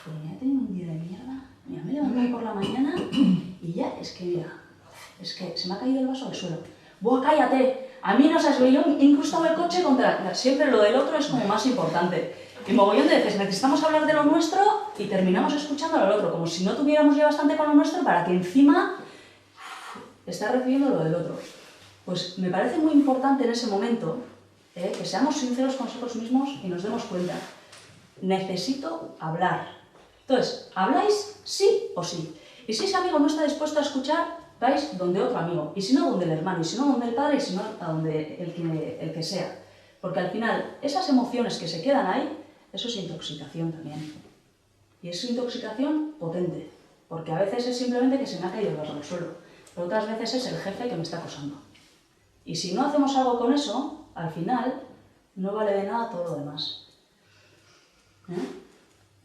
Pues mira, he tenido un día de mierda. Mira, me he levantado por la mañana y ya, es que se me ha caído el vaso al suelo. ¡Buah, cállate! A mí no sabes, yo he incrustado el coche contra... Siempre lo del otro es como más importante. Y mogollón de veces necesitamos hablar de lo nuestro y terminamos escuchando al otro, como si no tuviéramos ya bastante con lo nuestro para que encima está recibiendo lo del otro. Pues me parece muy importante en ese momento que seamos sinceros con nosotros mismos y nos demos cuenta. Necesito hablar. Entonces, ¿habláis sí o sí? Y si ese amigo no está dispuesto a escuchar, vais donde otro amigo. Y si no, donde el hermano. Y si no, donde el padre. Y si no, a donde el que sea. Porque al final, esas emociones que se quedan ahí, eso es intoxicación también. Y es intoxicación potente. Porque a veces es simplemente que se me ha caído el vaso al suelo. Pero otras veces es el jefe que me está acosando. Y si no hacemos algo con eso, al final, no vale de nada todo lo demás.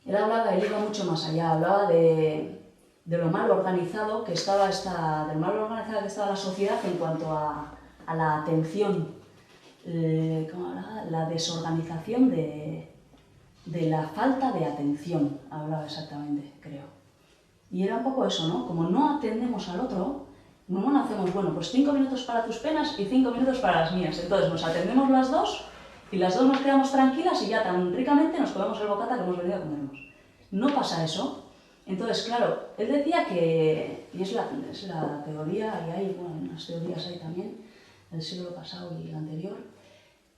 Él iba mucho más allá, hablaba de lo mal organizado que estaba la sociedad en cuanto a la atención, ¿cómo hablaba? La desorganización de la falta de atención, hablaba exactamente, creo. Y era un poco eso, ¿no? Como no atendemos al otro, no hacemos, bueno, pues 5 minutos para tus penas y 5 minutos para las mías. Entonces nos atendemos las dos y las dos nos quedamos tranquilas y ya tan ricamente nos comemos el bocata que hemos venido a comernos. No pasa eso. Entonces, claro, él decía que, y es la teoría, y hay, bueno, unas teorías ahí también, del siglo pasado y el anterior,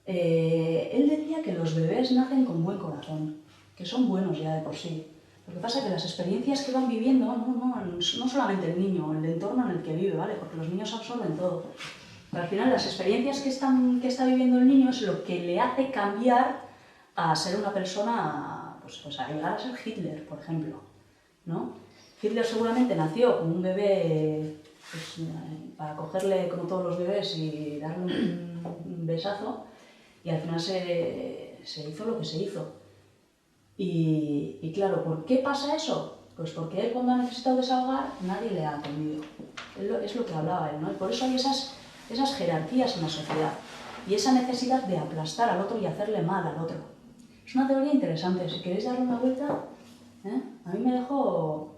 él decía que los bebés nacen con buen corazón, que son buenos ya de por sí. Lo que pasa es que las experiencias que van viviendo, no solamente el niño, el entorno en el que vive, ¿vale? Porque los niños absorben todo. Pero al final las experiencias que está viviendo el niño es lo que le hace cambiar a ser una persona, pues a llegar a ser Hitler, por ejemplo, ¿no? Hitler seguramente nació como un bebé, pues, para cogerle como todos los bebés y darle un besazo, y al final se hizo lo que se hizo. Y claro, ¿por qué pasa eso? Pues porque él cuando ha necesitado desahogar, nadie le ha atendido. Es lo que hablaba él, ¿no? Y por eso hay esas jerarquías en la sociedad y esa necesidad de aplastar al otro y hacerle mal al otro. Es una teoría interesante, si queréis darle una vuelta, a mí me dejó...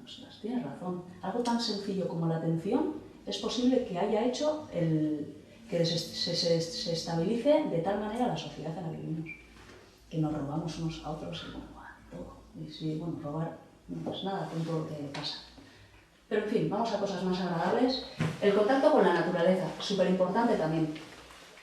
Ostras, tienes razón. Algo tan sencillo como la atención es posible que haya hecho que se estabilice de tal manera la sociedad en la que vivimos. Que nos robamos unos a otros y bueno, todo. Y sí, bueno, robar no es nada con todo lo que pasa. Pero en fin, vamos a cosas más agradables. El contacto con la naturaleza, súper importante también.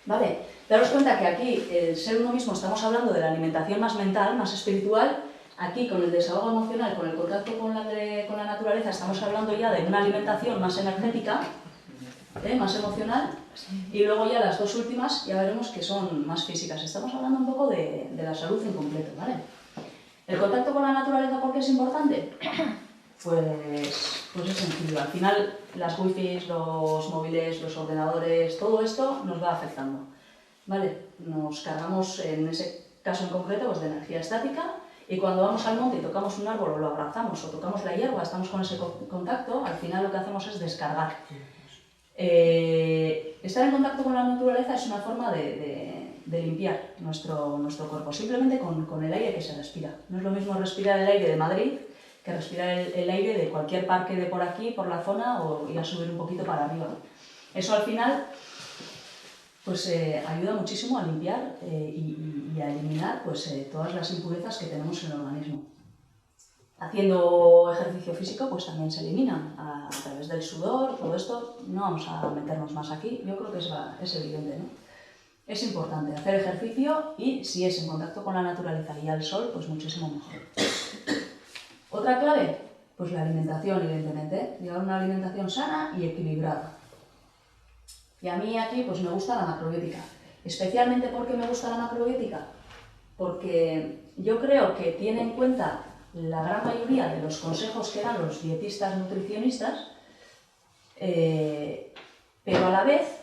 ¿Vale? Daros cuenta que aquí, el ser uno mismo, estamos hablando de la alimentación más mental, más espiritual. Aquí, con el desahogo emocional, con el contacto con la naturaleza, estamos hablando ya de una alimentación más energética, más emocional. Y luego ya las dos últimas, ya veremos que son más físicas. Estamos hablando un poco de la salud en completo, ¿vale? ¿El contacto con la naturaleza por qué es importante? Pues es sencillo. Al final, las wifi, los móviles, los ordenadores, todo esto nos va afectando, ¿vale? Nos cargamos, en ese caso en concreto, pues de energía estática, y cuando vamos al monte y tocamos un árbol o lo abrazamos o tocamos la hierba, estamos con ese contacto, al final lo que hacemos es descargar. Estar en contacto con la naturaleza es una forma de limpiar nuestro cuerpo, simplemente con el aire que se respira. No es lo mismo respirar el aire de Madrid que respirar el aire de cualquier parque de por aquí, por la zona, o ir a subir un poquito para arriba. Eso al final pues, ayuda muchísimo a limpiar y a eliminar pues, todas las impurezas que tenemos en el organismo. Haciendo ejercicio físico pues también se eliminan a través del sudor, todo esto. No vamos a meternos más aquí, yo creo que es evidente, ¿no? Es importante hacer ejercicio y si es en contacto con la naturaleza y al sol, pues muchísimo mejor. Otra clave, pues la alimentación, evidentemente. Llevar una alimentación sana y equilibrada. Y a mí aquí pues me gusta la macrobiótica. Especialmente porque me gusta la macrobiótica, porque yo creo que tiene en cuenta la gran mayoría de los consejos que dan los dietistas nutricionistas, pero a la vez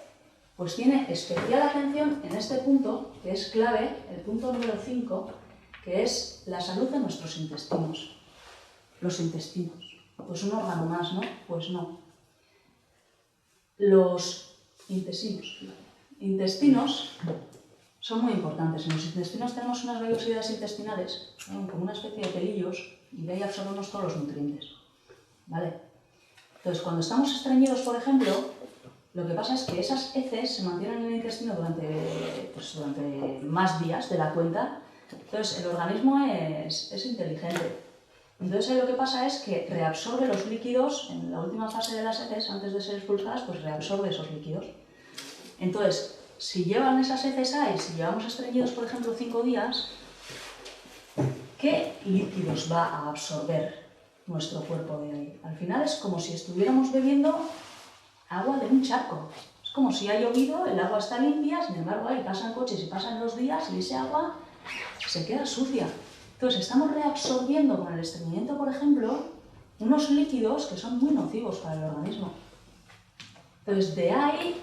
pues tiene especial atención en este punto, que es clave, el punto número 5, que es la salud de nuestros intestinos. Los intestinos. Pues un órgano más, ¿no? Pues no. Los intestinos son muy importantes. En los intestinos tenemos unas vellosidades intestinales, como una especie de pelillos, y de ahí absorbemos todos los nutrientes. ¿Vale? Entonces, cuando estamos estreñidos, por ejemplo, lo que pasa es que esas heces se mantienen en el intestino durante más días de la cuenta. Entonces, el organismo es inteligente. Entonces, lo que pasa es que reabsorbe los líquidos en la última fase de las heces, antes de ser expulsadas, pues reabsorbe esos líquidos. Entonces, si llevan esas heces ahí, si llevamos estreñidos, por ejemplo, 5 días, ¿qué líquidos va a absorber nuestro cuerpo de ahí? Al final es como si estuviéramos bebiendo agua de un charco. Es como si ha llovido, el agua está limpia, sin embargo ahí pasan coches y pasan los días y ese agua se queda sucia. Entonces estamos reabsorbiendo con el estreñimiento, por ejemplo, unos líquidos que son muy nocivos para el organismo. Entonces de ahí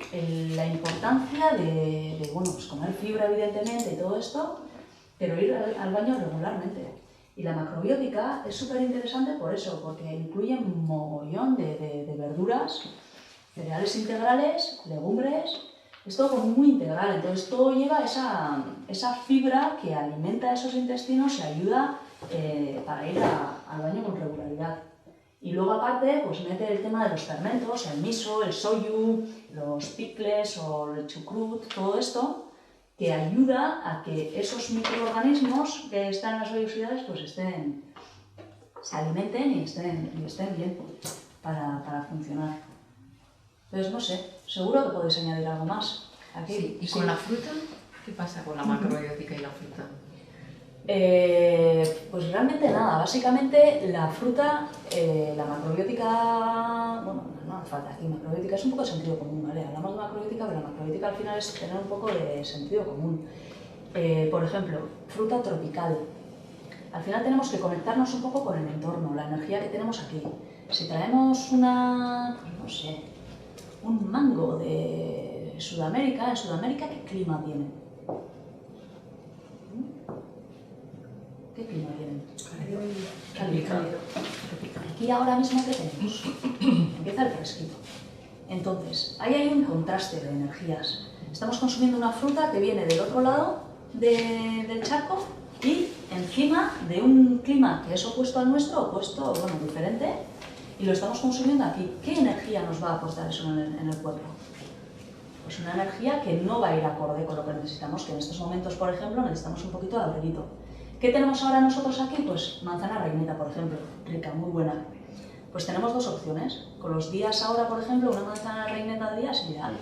la importancia de bueno, pues comer fibra evidentemente y todo esto, pero ir al baño regularmente. Y la macrobiótica es súper interesante por eso, porque incluye un mogollón de verduras, cereales integrales, legumbres, es todo como muy integral, entonces todo lleva esa fibra que alimenta esos intestinos y ayuda para ir al baño con regularidad. Y luego aparte, pues mete el tema de los fermentos, el miso, el soyu, los pickles o el chucrut, todo esto, que ayuda a que esos microorganismos que están en las vellosidades pues se alimenten y estén bien para funcionar. Entonces, no sé, seguro que podéis añadir algo más. Aquí. Sí. ¿Y con la fruta? ¿Qué pasa con la macrobiótica y la fruta? Pues realmente nada, básicamente la fruta, la macrobiótica, bueno, no hace falta aquí, macrobiótica es un poco de sentido común, ¿vale? Hablamos de macrobiótica, pero la macrobiótica al final es tener un poco de sentido común. Por ejemplo, fruta tropical. Al final tenemos que conectarnos un poco con el entorno, la energía que tenemos aquí. Si traemos no sé, un mango de Sudamérica, en Sudamérica, ¿qué clima tienen? ¿Qué clima tienen? Cálido. aquí ahora mismo que tenemos. Empieza el fresquito. Entonces, ahí hay un contraste de energías. Estamos consumiendo una fruta que viene del otro lado del charco y encima de un clima que es opuesto al nuestro, bueno, diferente, y lo estamos consumiendo aquí. ¿Qué energía nos va a aportar eso en el cuerpo? Pues una energía que no va a ir acorde con lo que necesitamos, que en estos momentos, por ejemplo, necesitamos un poquito de abriguito. ¿Qué tenemos ahora nosotros aquí? Pues manzana reineta, por ejemplo, rica, muy buena. Pues tenemos dos opciones. Con los días ahora, por ejemplo, una manzana reineta de día es ideal,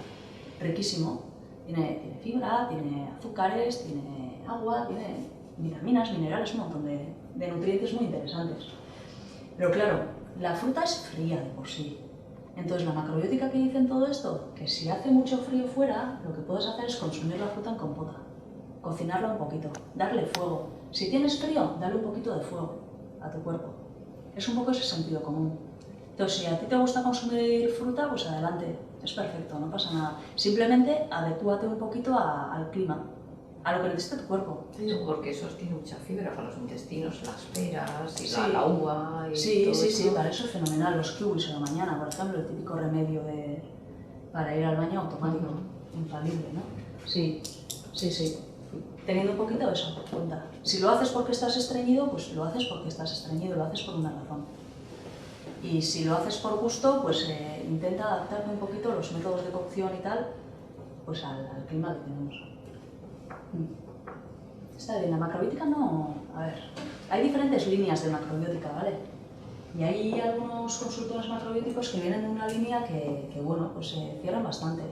riquísimo. Tiene fibra, tiene azúcares, tiene agua, tiene vitaminas, minerales, un montón de nutrientes muy interesantes. Pero claro, la fruta es fría de por sí. Entonces la macrobiótica que dice en todo esto, que si hace mucho frío fuera, lo que puedes hacer es consumir la fruta en compota, cocinarla un poquito, darle fuego. Si tienes frío, dale un poquito de fuego a tu cuerpo. Es un poco ese sentido común. Entonces, si a ti te gusta consumir fruta, pues adelante, es perfecto, no pasa nada. Simplemente adecúate un poquito al clima, a lo que necesita tu cuerpo. Sí, porque eso tiene mucha fibra para los intestinos, las peras y Sí. la uva y Sí, todo sí, eso. sí, para eso es fenomenal. Los kiwis a la mañana, por ejemplo, el típico remedio para ir al baño automático, infalible, ¿no? Sí, sí, sí. Teniendo un poquito de eso, cuenta. Si lo haces porque estás estreñido, pues lo haces porque estás estreñido, lo haces por una razón. Y si lo haces por gusto, pues intenta adaptarte un poquito los métodos de cocción y tal, pues al clima que tenemos. Está bien, la macrobiótica no... A ver, hay diferentes líneas de macrobiótica, ¿vale? Y hay algunos consultores macrobióticos que vienen de una línea que bueno, pues se cierran bastante.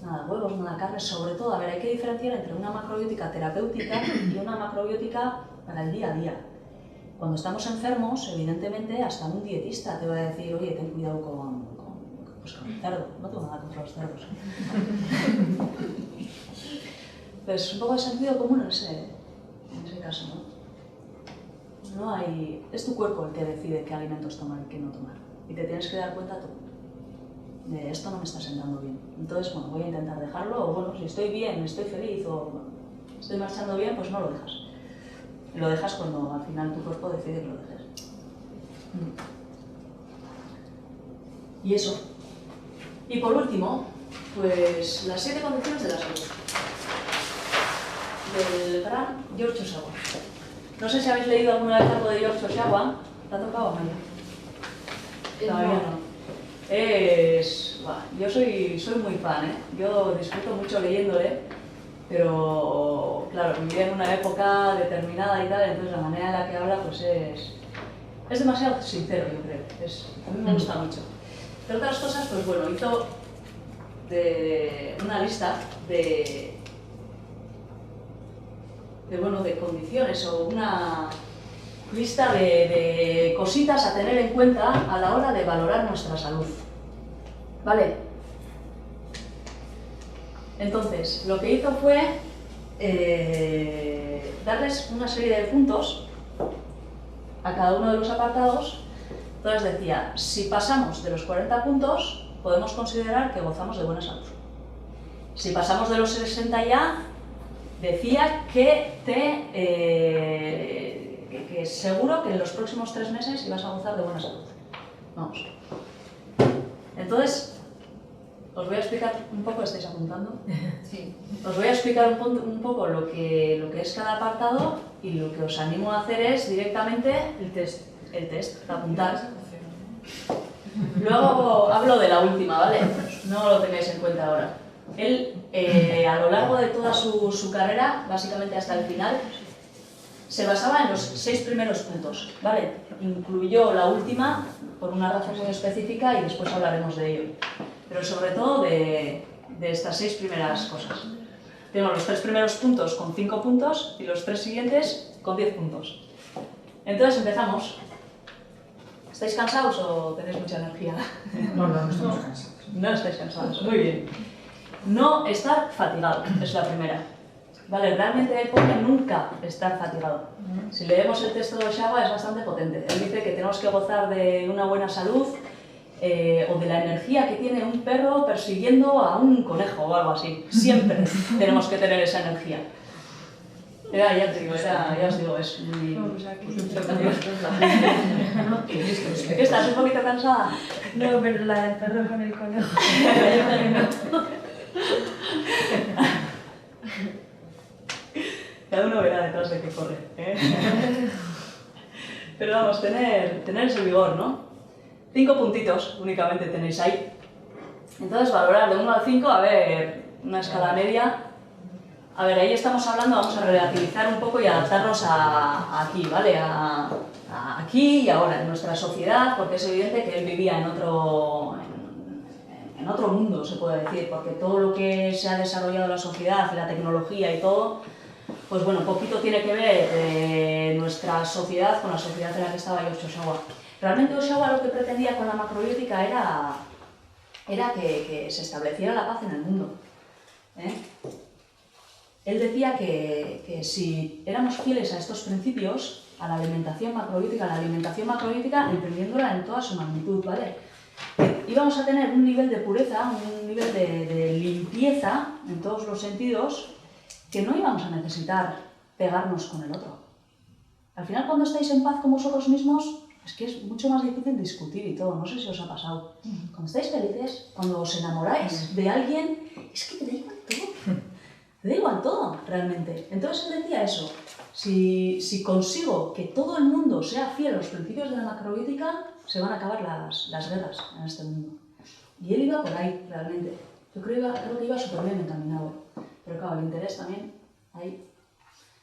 Nada huevos, nada carne, sobre todo, a ver, hay que diferenciar entre una macrobiótica terapéutica y una macrobiótica para el día a día. Cuando estamos enfermos, evidentemente, hasta un dietista te va a decir, oye, ten cuidado con el cerdo, no tengo nada contra los cerdos. Pues un poco de sentido común en ese caso, ¿no? No hay... Es tu cuerpo el que decide qué alimentos tomar y qué no tomar. Y te tienes que dar cuenta tú de esto no me está sentando bien. Entonces, bueno, voy a intentar dejarlo, o bueno, si estoy bien, estoy feliz, o bueno, estoy marchando bien, pues no lo dejas. Y lo dejas cuando al final tu cuerpo decide que lo dejes. Y eso. Y por último, pues las 7 condiciones de la salud. Del gran George Osawa. No sé si habéis leído alguna vez algo de George Osawa. ¿Te ha tocado, María? Todavía no. Yo soy muy fan, ¿eh? Yo disfruto mucho leyéndole, pero claro, vivía en una época determinada y tal, entonces la manera en la que habla pues es demasiado sincero, yo creo. A mí me gusta mucho. Entre otras cosas, pues bueno, hizo una lista de condiciones o una lista de cositas a tener en cuenta a la hora de valorar nuestra salud. ¿Vale? Entonces, lo que hizo fue darles una serie de puntos a cada uno de los apartados. Entonces decía, si pasamos de los 40 puntos, podemos considerar que gozamos de buena salud. Si pasamos de los 60 ya, decía que seguro que en los próximos 3 meses ibas a gozar de buena salud. Vamos. Entonces, os voy a explicar un poco, ¿estáis apuntando? Sí. Os voy a explicar un poco lo que es cada apartado y lo que os animo a hacer es directamente el test, apuntar. Luego hablo de la última, ¿vale? No lo tengáis en cuenta ahora. Él, a lo largo de toda su carrera, básicamente hasta el final, se basaba en los 6 primeros puntos, ¿vale? Incluyó la última por una razón muy específica y después hablaremos de ello. Pero sobre todo de estas 6 primeras cosas. Tengo los 3 primeros puntos con 5 puntos y los 3 siguientes con 10 puntos. Entonces empezamos. ¿Estáis cansados o tenéis mucha energía? No estamos cansados. No estáis cansados, muy bien. No estar fatigado, es la primera. Vale, realmente él pone nunca estar fatigado. Si leemos el texto de Osawa es bastante potente. Él dice que tenemos que gozar de una buena salud o de la energía que tiene un perro persiguiendo a un conejo o algo así. Siempre tenemos que tener esa energía. Ya te digo, ya os digo, es muy... Vamos aquí. ¿Qué estás un poquito cansada? No, pero la del perro con el conejo. Cada uno verá detrás de qué corre. Pero vamos, tener ese vigor, ¿no? 5 puntitos únicamente tenéis ahí. Entonces, valorar de 1 al 5, a ver, una escala media. A ver, ahí estamos hablando, vamos a relativizar un poco y adaptarnos a aquí, ¿vale? A aquí y ahora, en nuestra sociedad, porque es evidente que él vivía en otro mundo, se puede decir, porque todo lo que se ha desarrollado en la sociedad, la tecnología y todo, pues bueno, poquito tiene que ver nuestra sociedad con la sociedad en la que estaba George Ohsawa. Realmente Ohsawa lo que pretendía con la macrobiótica era que se estableciera la paz en el mundo. Él decía que si éramos fieles a estos principios, a la alimentación macrobiótica, entendiéndola en toda su magnitud, ¿vale? Íbamos a tener un nivel de pureza, un nivel de limpieza en todos los sentidos, que no íbamos a necesitar pegarnos con el otro. Al final, cuando estáis en paz con vosotros mismos, es que es mucho más difícil discutir y todo, no sé si os ha pasado. Cuando estáis felices, cuando os enamoráis de alguien, es que te da igual todo. Te da igual todo, realmente. Entonces él decía eso, si consigo que todo el mundo sea fiel a los principios de la macrobiótica, se van a acabar las guerras en este mundo. Y él iba por ahí, realmente. Yo creo que iba súper bien encaminado. Pero claro, el interés también, ahí.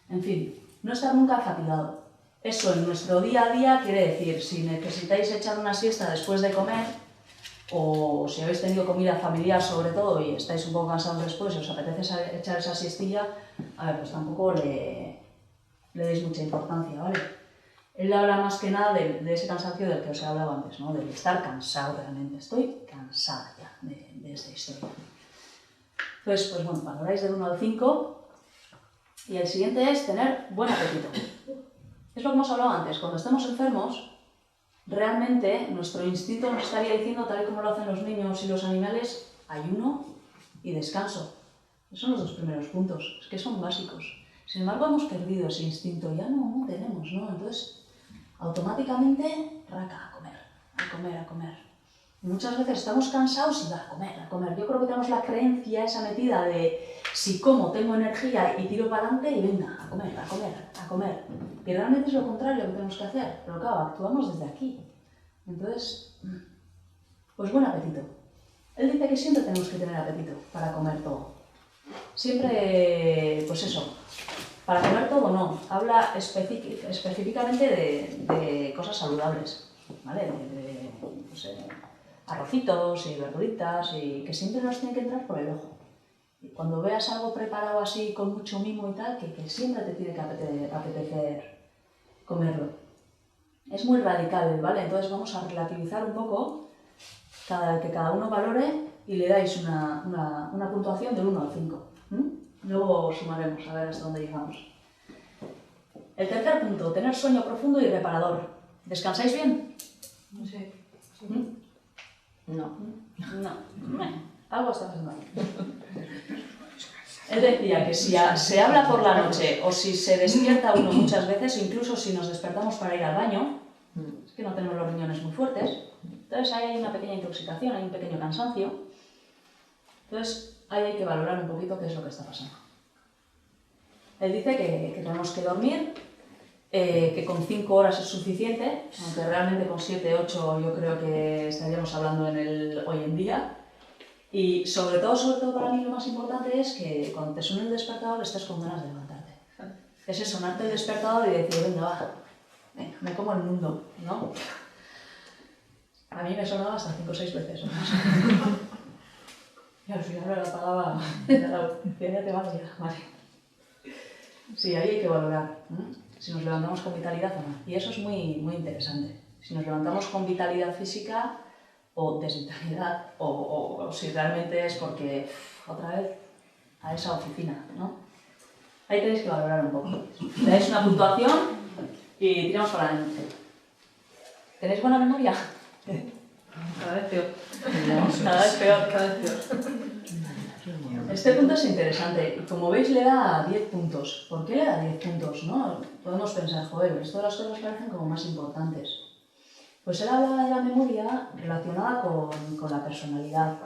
En fin, no estar nunca fatigado. Eso en nuestro día a día quiere decir, si necesitáis echar una siesta después de comer, o si habéis tenido comida familiar sobre todo y estáis un poco cansados después y os apetece echar esa siestilla, a ver, pues tampoco le deis mucha importancia, ¿vale? Él habla más que nada de ese cansancio del que os he hablado antes, ¿no? Del estar cansado realmente. Estoy cansada ya de esta historia. Entonces, pues bueno, valoráis del 1 al 5 y el siguiente es tener buen apetito. Es lo que hemos hablado antes, cuando estemos enfermos, realmente nuestro instinto nos estaría diciendo, tal y como lo hacen los niños y los animales, ayuno y descanso. Esos son los 2 primeros puntos, es que son básicos. Sin embargo, hemos perdido ese instinto, ya no tenemos, ¿no? Entonces, automáticamente, raca, a comer, a comer. Y muchas veces estamos cansados y va a comer. Yo creo que tenemos la creencia esa metida de si como tengo energía y tiro para adelante y venga, a comer. Y realmente es lo contrario que tenemos que hacer, pero claro, actuamos desde aquí. Entonces, pues buen apetito. Él dice que siempre tenemos que tener apetito para comer todo. Siempre, pues eso, para comer todo no. Habla específicamente de cosas saludables, ¿vale? Pues, arrocitos y verduritas y que siempre nos tiene que entrar por el ojo. Y cuando veas algo preparado así con mucho mimo y tal, que siempre te tiene que apetecer comerlo. Es muy radical, ¿vale? Entonces vamos a relativizar un poco, que cada uno valore y le dais una puntuación del 1 al 5. Luego sumaremos a ver hasta dónde llegamos. El tercer punto, tener sueño profundo y reparador. ¿Descansáis bien? No sé. No. Algo está pasando. Él decía que si se habla por la noche o si se despierta uno muchas veces, o incluso si nos despertamos para ir al baño, es que no tenemos los riñones muy fuertes, entonces ahí hay una pequeña intoxicación, hay un pequeño cansancio. Entonces ahí hay que valorar un poquito qué es lo que está pasando. Él dice que tenemos que dormir, que con 5 horas es suficiente, aunque realmente con 7, 8 yo creo que estaríamos hablando hoy en día. Y sobre todo para mí lo más importante es que cuando te suene el despertador estés con ganas de levantarte. Ese sonarte el despertador y decir, venga, me como el mundo, ¿no? A mí me sonaba hasta 5 o 6 veces. Y al final me lo apagaba, ya te vas ya, vale. Sí, ahí hay que valorar, si nos levantamos con vitalidad o no. Y eso es muy, muy interesante. Si nos levantamos con vitalidad física o desvitalidad, o si realmente es porque otra vez a esa oficina, ¿no? Ahí tenéis que valorar un poco. Le dais una puntuación y tiramos para adelante. ¿Tenéis buena memoria? Cada vez peor. Cada vez peor. Este punto es interesante. Y como veis, le da 10 puntos. ¿Por qué le da 10 puntos? ¿No? Podemos pensar, joder, esto de las cosas parecen como más importantes. Pues él hablaba de la memoria relacionada con la personalidad.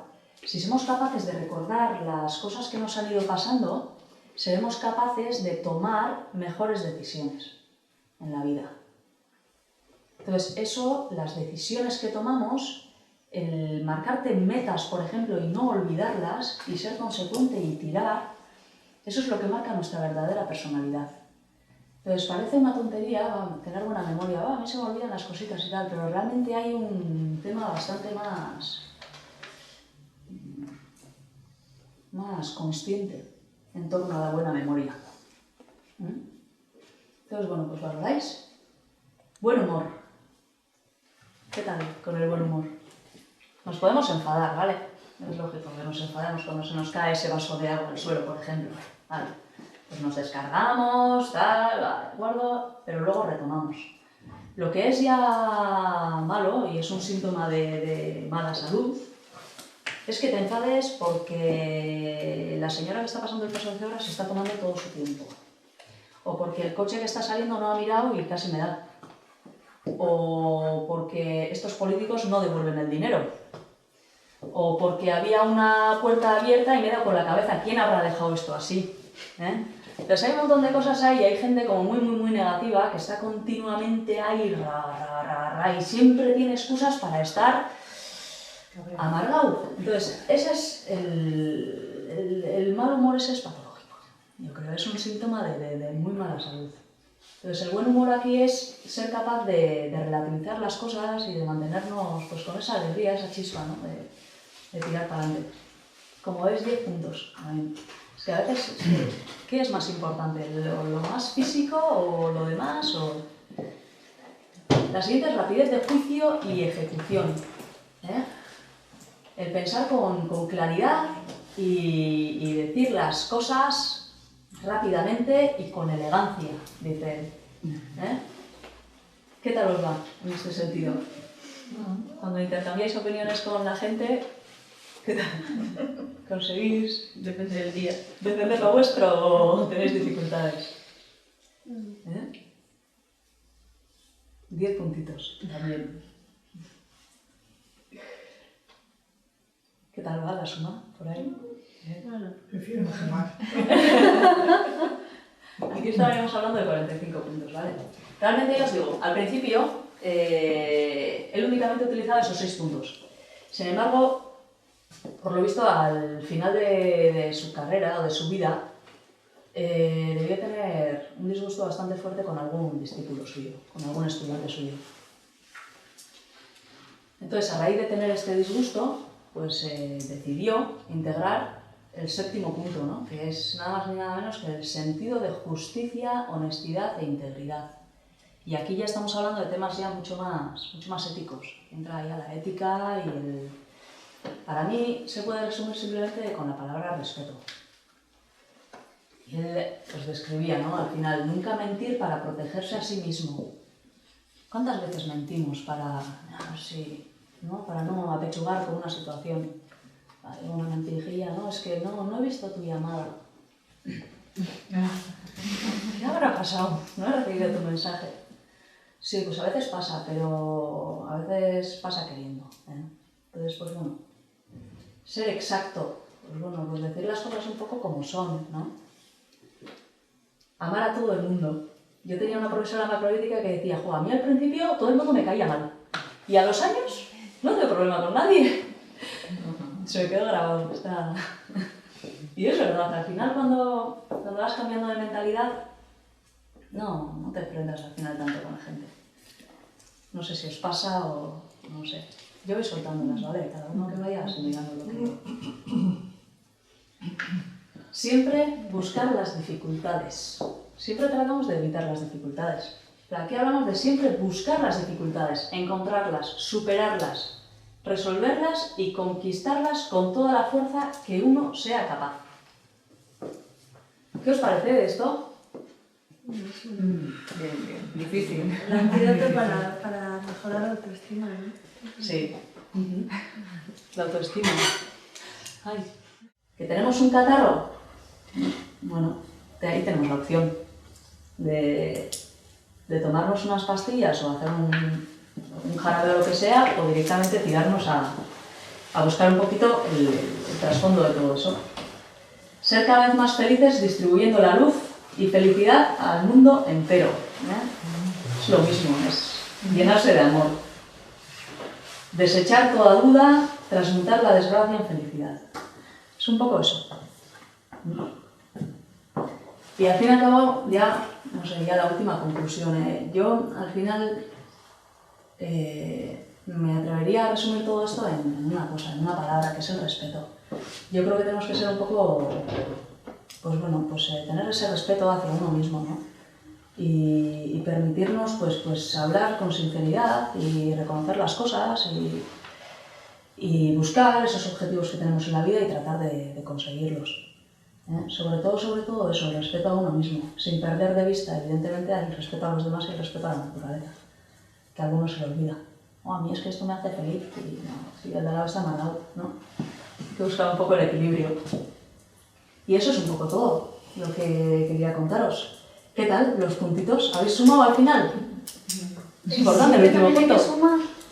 Si somos capaces de recordar las cosas que nos han ido pasando, seremos capaces de tomar mejores decisiones en la vida. Entonces, eso, las decisiones que tomamos, el marcarte metas, por ejemplo, y no olvidarlas, y ser consecuente y tirar, eso es lo que marca nuestra verdadera personalidad. Entonces, parece una tontería tener buena memoria, a mí se me olvidan las cositas y tal, pero realmente hay un tema bastante más consciente en torno a la buena memoria. Entonces, bueno, pues valoráis. Buen humor. ¿Qué tal con el buen humor? Nos podemos enfadar, ¿vale? Es lógico que nos enfademos cuando se nos cae ese vaso de agua al suelo, por ejemplo. Vale. Pues nos descargamos, tal, vale, de acuerdo, pero luego retomamos. Lo que es ya malo, y es un síntoma de mala salud, es que te enfades porque la señora que está pasando el paso de cebra se está tomando todo su tiempo. O porque el coche que está saliendo no ha mirado y casi me da. O porque estos políticos no devuelven el dinero. O porque había una puerta abierta y me he dado con la cabeza. ¿Quién habrá dejado esto así? Entonces hay un montón de cosas ahí y hay gente como muy negativa que está continuamente ahí y siempre tiene excusas para estar amargado. Entonces, ese es el mal humor, ese es patológico. Yo creo que es un síntoma de muy mala salud. Entonces, el buen humor aquí es ser capaz de relativizar las cosas y de mantenernos pues, con esa alegría, esa chispa, ¿no? de tirar para adelante. Como veis, 10 puntos. Es que a veces, ¿qué es más importante? ¿Lo más físico o lo demás? La siguiente es rapidez de juicio y ejecución. El pensar con claridad y decir las cosas rápidamente y con elegancia, dice él. ¿Qué tal os va en este sentido? Cuando intercambiáis opiniones con la gente, ¿qué tal? ¿Conseguís? Depende del día. ¿Defender lo vuestro o tenéis dificultades? 10 puntitos también. ¿Qué tal va la suma por ahí? Prefiero no fumar. Aquí estaríamos hablando de 45 puntos, ¿vale? Realmente ya os digo, al principio él únicamente utilizaba esos 6 puntos. Sin embargo, por lo visto, al final de su carrera o de su vida, debió tener un disgusto bastante fuerte con algún discípulo suyo, con algún estudiante suyo. Entonces, a raíz de tener este disgusto, pues decidió integrar el 7º punto, ¿no? Que es nada más ni nada menos que el sentido de justicia, honestidad e integridad. Y aquí ya estamos hablando de temas ya mucho más éticos. Entra ya la ética y el... Para mí se puede resumir simplemente con la palabra respeto. Y él pues describía, ¿no? Al final, nunca mentir para protegerse a sí mismo. ¿Cuántas veces mentimos para no apechugar con una situación? Vale, una mentirijilla, no, es que no he visto tu llamada. ¿Qué habrá pasado? No he recibido tu mensaje. Sí, pues a veces pasa, pero a veces pasa queriendo. Entonces, pues bueno, ser exacto, pues bueno, pues decir las cosas un poco como son, ¿no? Amar a todo el mundo. Yo tenía una profesora macroética que decía, a mí al principio todo el mundo me caía mal. Y a los años no tengo problema con nadie. Se me quedó grabado. Y es verdad, al final cuando vas cambiando de mentalidad, no te enfrentas al final tanto con la gente. No sé si os pasa o no sé. Yo voy soltándolas, ¿vale? Cada uno que vaya asimilando lo que... Siempre buscar las dificultades. Siempre tratamos de evitar las dificultades. Pero aquí hablamos de siempre buscar las dificultades, encontrarlas, superarlas, resolverlas y conquistarlas con toda la fuerza que uno sea capaz. ¿Qué os parece de esto? Bien. Difícil. El antídoto para mejorar la autoestima, ¿no? Sí. La autoestima. Ay. ¿Que tenemos un catarro? Bueno, ahí tenemos la opción de tomarnos unas pastillas o hacer un jarabe o lo que sea, o directamente tirarnos a buscar un poquito el trasfondo de todo eso. Ser cada vez más felices distribuyendo la luz y felicidad al mundo entero, ¿eh? Es lo mismo, es llenarse de amor. Desechar toda duda, transmutar la desgracia en felicidad. Es un poco eso. Y al fin y al cabo, ya, no sé, ya la última conclusión. Yo, al final, me atrevería a resumir todo esto en una cosa, en una palabra, que es el respeto. Yo creo que tenemos que ser un poco, pues bueno, pues tener ese respeto hacia uno mismo, ¿no? Y permitirnos, pues hablar con sinceridad y reconocer las cosas y buscar esos objetivos que tenemos en la vida y tratar de conseguirlos. Sobre todo eso, el respeto a uno mismo, sin perder de vista, evidentemente, el respeto a los demás y el respeto a la naturaleza, que a algunos se le olvida. A mí es que esto me hace feliz, y no, si el de lado está amargado, ¿no? Hay que buscar un poco el equilibrio. Y eso es un poco todo lo que quería contaros. ¿Qué tal los puntitos? ¿Habéis sumado al final? Es importante el último punto.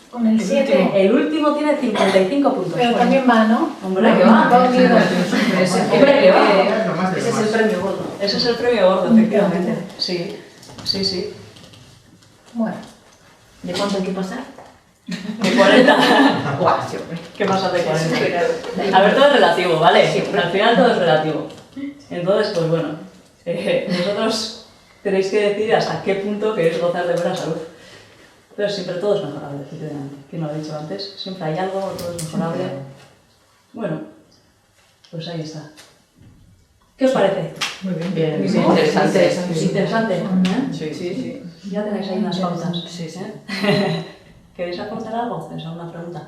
Con el 7. El último tiene 55 puntos. Pero también va, ¿no? Hombre, que va. Hombre, que va. Ese es el premio gordo. Ese es el premio gordo, efectivamente. Sí, sí, sí. Bueno. ¿De cuánto hay que pasar? De 40. Guau, sí, hombre. ¿Qué pasa de 40? A ver, todo es relativo, ¿vale? Al final todo es relativo. Entonces, pues bueno, vosotros tenéis que decidir hasta qué punto queréis gozar de buena salud. Pero siempre todo es mejorable, efectivamente. ¿Quién lo ha dicho antes? Siempre hay algo, todo es mejorable. Bueno, pues ahí está. ¿Qué os parece? Muy bien. Bien, Muy bien, interesante. Interesante, ¿eh? Sí, sí. Ya tenéis ahí unas pautas. Sí, sí. ¿Queréis aportar algo? ¿Pensad una pregunta?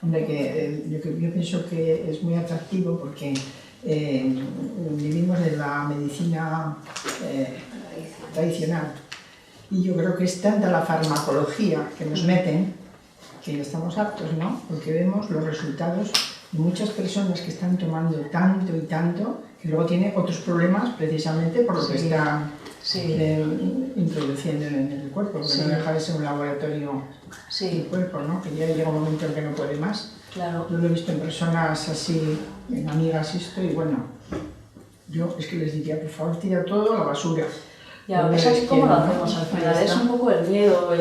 Hombre, yo pienso que es muy atractivo porque vivimos en la medicina tradicional y yo creo que es tanta la farmacología que nos meten que estamos aptos, ¿no? Porque vemos los resultados de muchas personas que están tomando tanto y tanto que luego tienen otros problemas precisamente por lo que están introduciendo en el cuerpo, porque no deja de ser un laboratorio del cuerpo, ¿no? Que ya llega un momento en que no puede más. Claro. Yo lo he visto en personas así, en amigas esto, y bueno, yo es que les diría, por favor, tira todo a la basura. Ya, es así como lo hacemos al final, es un poco el miedo,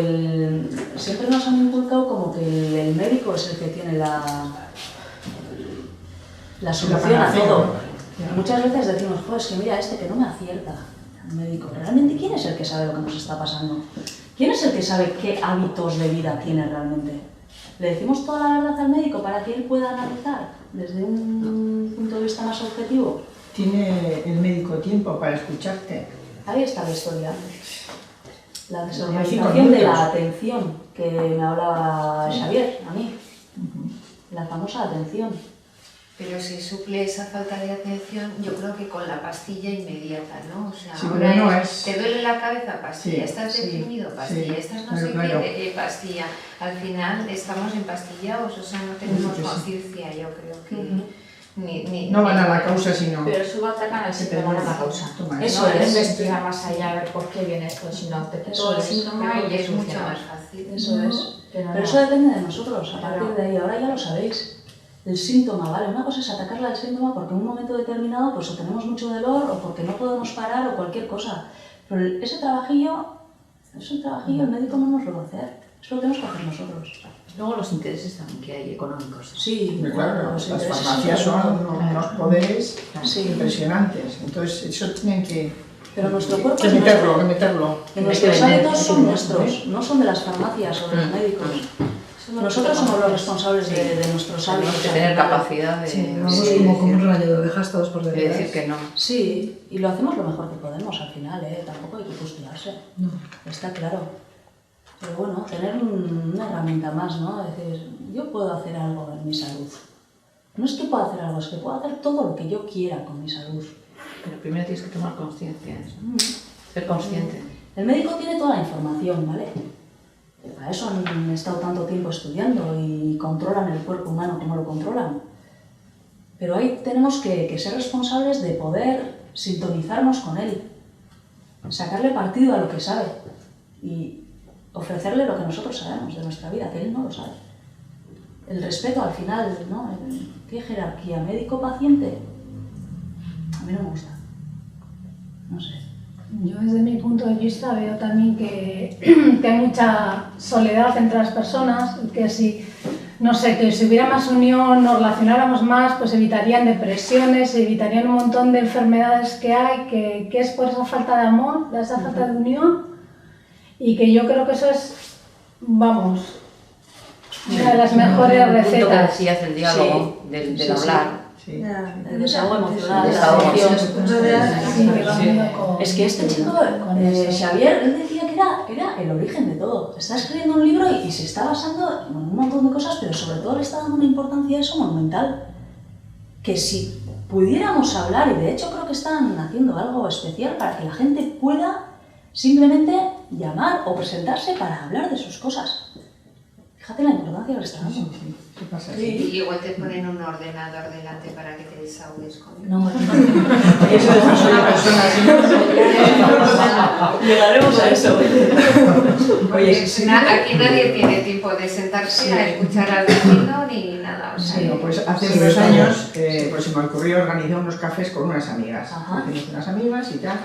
siempre nos han inculcado como que el médico es el que tiene la solución a todo. Y muchas veces decimos, pues que mira, que no me acierta el médico. ¿Realmente quién es el que sabe lo que nos está pasando? ¿Quién es el que sabe qué hábitos de vida tiene realmente? ¿Le decimos toda la verdad al médico para que él pueda analizar desde un punto de vista más objetivo? ¿Tiene el médico tiempo para escucharte? Ahí está la historia. La desorganización de la atención que me hablaba Xavier, a mí. La famosa atención. Pero se suple esa falta de atención, yo creo que con la pastilla inmediata, ¿no? O sea, Sí, ahora no es, es... te duele la cabeza, pastilla, Sí, estás deprimido, pastilla, estás no sé claro. qué, pastilla. Al final estamos empastillados, o sea, no tenemos conciencia, yo creo que... No van a la causa, sino... Pero eso va a atacar al síntoma, no a la causa. Eso No es. investigar más allá a ver por qué viene esto, sino te todo el síntoma Pero y es mucho solucionar. más fácil. Eso es. Pero Pero eso depende de nosotros, a partir de ahí. Ahora ya lo sabéis. El síntoma, ¿vale? Una cosa es atacarle al síntoma porque en un momento determinado pues o tenemos mucho dolor o porque no podemos parar o cualquier cosa. Pero ese trabajillo, el médico no nos lo va a hacer. Eso lo tenemos que hacer nosotros. Luego los intereses también que hay económicos. Sí, Claro, los las intereses farmacias son son- unos poderes Sí. impresionantes. Entonces, eso tienen que Pero nuestro cuerpo es meterlo, nuestro. que meterlo. Que nuestros hábitos son nuestros, no son de las farmacias o de los médicos. Nosotros somos los responsables de nuestros hábitos. Tenemos que tener capacidad de, Sí, vamos Sí, como un rayo de ovejas todos por de detrás. decir que no. Sí, y lo hacemos lo mejor que podemos al final, tampoco hay que fustigarse, está claro. Pero bueno, tener una herramienta más, ¿no? Es decir, yo puedo hacer algo en mi salud. No es que pueda hacer algo, es que puedo hacer todo lo que yo quiera con mi salud. Pero primero tienes que tomar conciencia de eso. Ser consciente. El médico tiene toda la información, ¿vale? eso han estado tanto tiempo estudiando y controlan el cuerpo humano como lo controlan. Pero ahí tenemos que ser responsables de poder sintonizarnos con él, sacarle partido a lo que sabe y ofrecerle lo que nosotros sabemos de nuestra vida, que él no lo sabe. El respeto al final, ¿no? ¿Qué jerarquía? ¿Médico-paciente? A mí no me gusta. No sé. Yo desde mi punto de vista veo también que hay mucha soledad entre las personas y que si, no sé, que si hubiera más unión, nos relacionáramos más, pues evitarían depresiones, evitarían un montón de enfermedades que hay, que es por esa falta de amor, de esa falta de unión, y que yo creo que eso es, vamos, una de las mejores El punto que recetas. decías del diálogo, del hablar. Sí. Ya. El desahogo emocional, Desahogo. la emoción. Sí, que va unido con- Es que este chico, con eso. Xavier, él decía que era el origen de todo. Está escribiendo un libro y se está basando en un montón de cosas, pero sobre todo le está dando una importancia a eso monumental. Que si pudiéramos hablar, y de hecho creo que están haciendo algo especial para que la gente pueda simplemente llamar o presentarse para hablar de sus cosas. Fíjate la importancia que le está dando. Sí. ¿Qué pasa? Sí. Y igual te ponen un ordenador delante para que te desahogues con él. No, eso es no soy una persona así. Llegaremos a eso. Oye, aquí nadie tiene tiempo de sentarse a escuchar al vecino ni nada. O sea, Bueno, pues hace Sí, unos sí. años pues se me ocurrió organizar unos cafés con unas amigas. Ajá. Hacemos unas amigas y tal.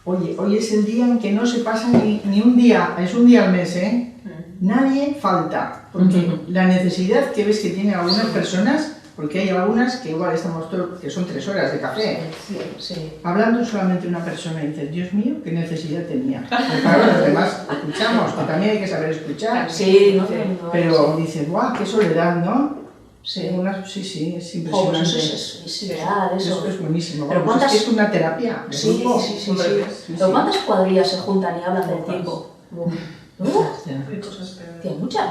Oye, hoy es el día en que no se pasa ni un día, es un día al mes, ¿eh? Nadie falta, porque la necesidad que ves que tienen algunas personas, porque hay algunas que igual estamos que son 3 horas de café, Sí. hablando solamente una persona y dices, Dios mío, qué necesidad tenía. Porque claro, los demás escuchamos, que también hay que saber escuchar. Sí, no, Pero dices, guau, qué soledad, ¿no? Sí. Sí, es Jo, impresionante. pues eso es ideal, eso. Eso es buenísimo. Pero Vamos, ¿cuántas- es que es una terapia de Sí, grupo. sí. Sí, Pero sí. ¿cuántas cuadrillas se juntan y hablan del tiempo? Tío, muchas.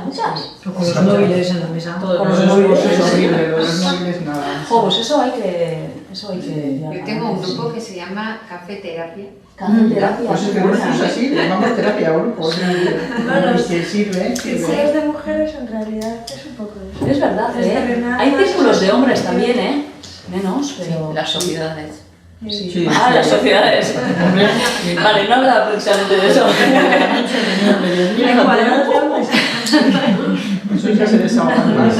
O con los móviles en la mesa. Con los Eso móviles. es horrible, lo de los móviles nada. Jo, pues eso hay que... yo tengo un grupo que se llama Café Terapia. Café terapia. Pues es que buena, es así, le llamamos terapia a grupo. Que sirve. Círculos de mujeres en realidad es un poco eso. Es verdad, Es ¿eh? terrenal, Hay más círculos de hombres social. también, ¿eh? Menos, pero... Las sociedades. Sí. Sí, Ah, sí. las sociedades. Vale, no hablaba precisamente de eso. La encuadración, pues, Eso ya se desahoga más.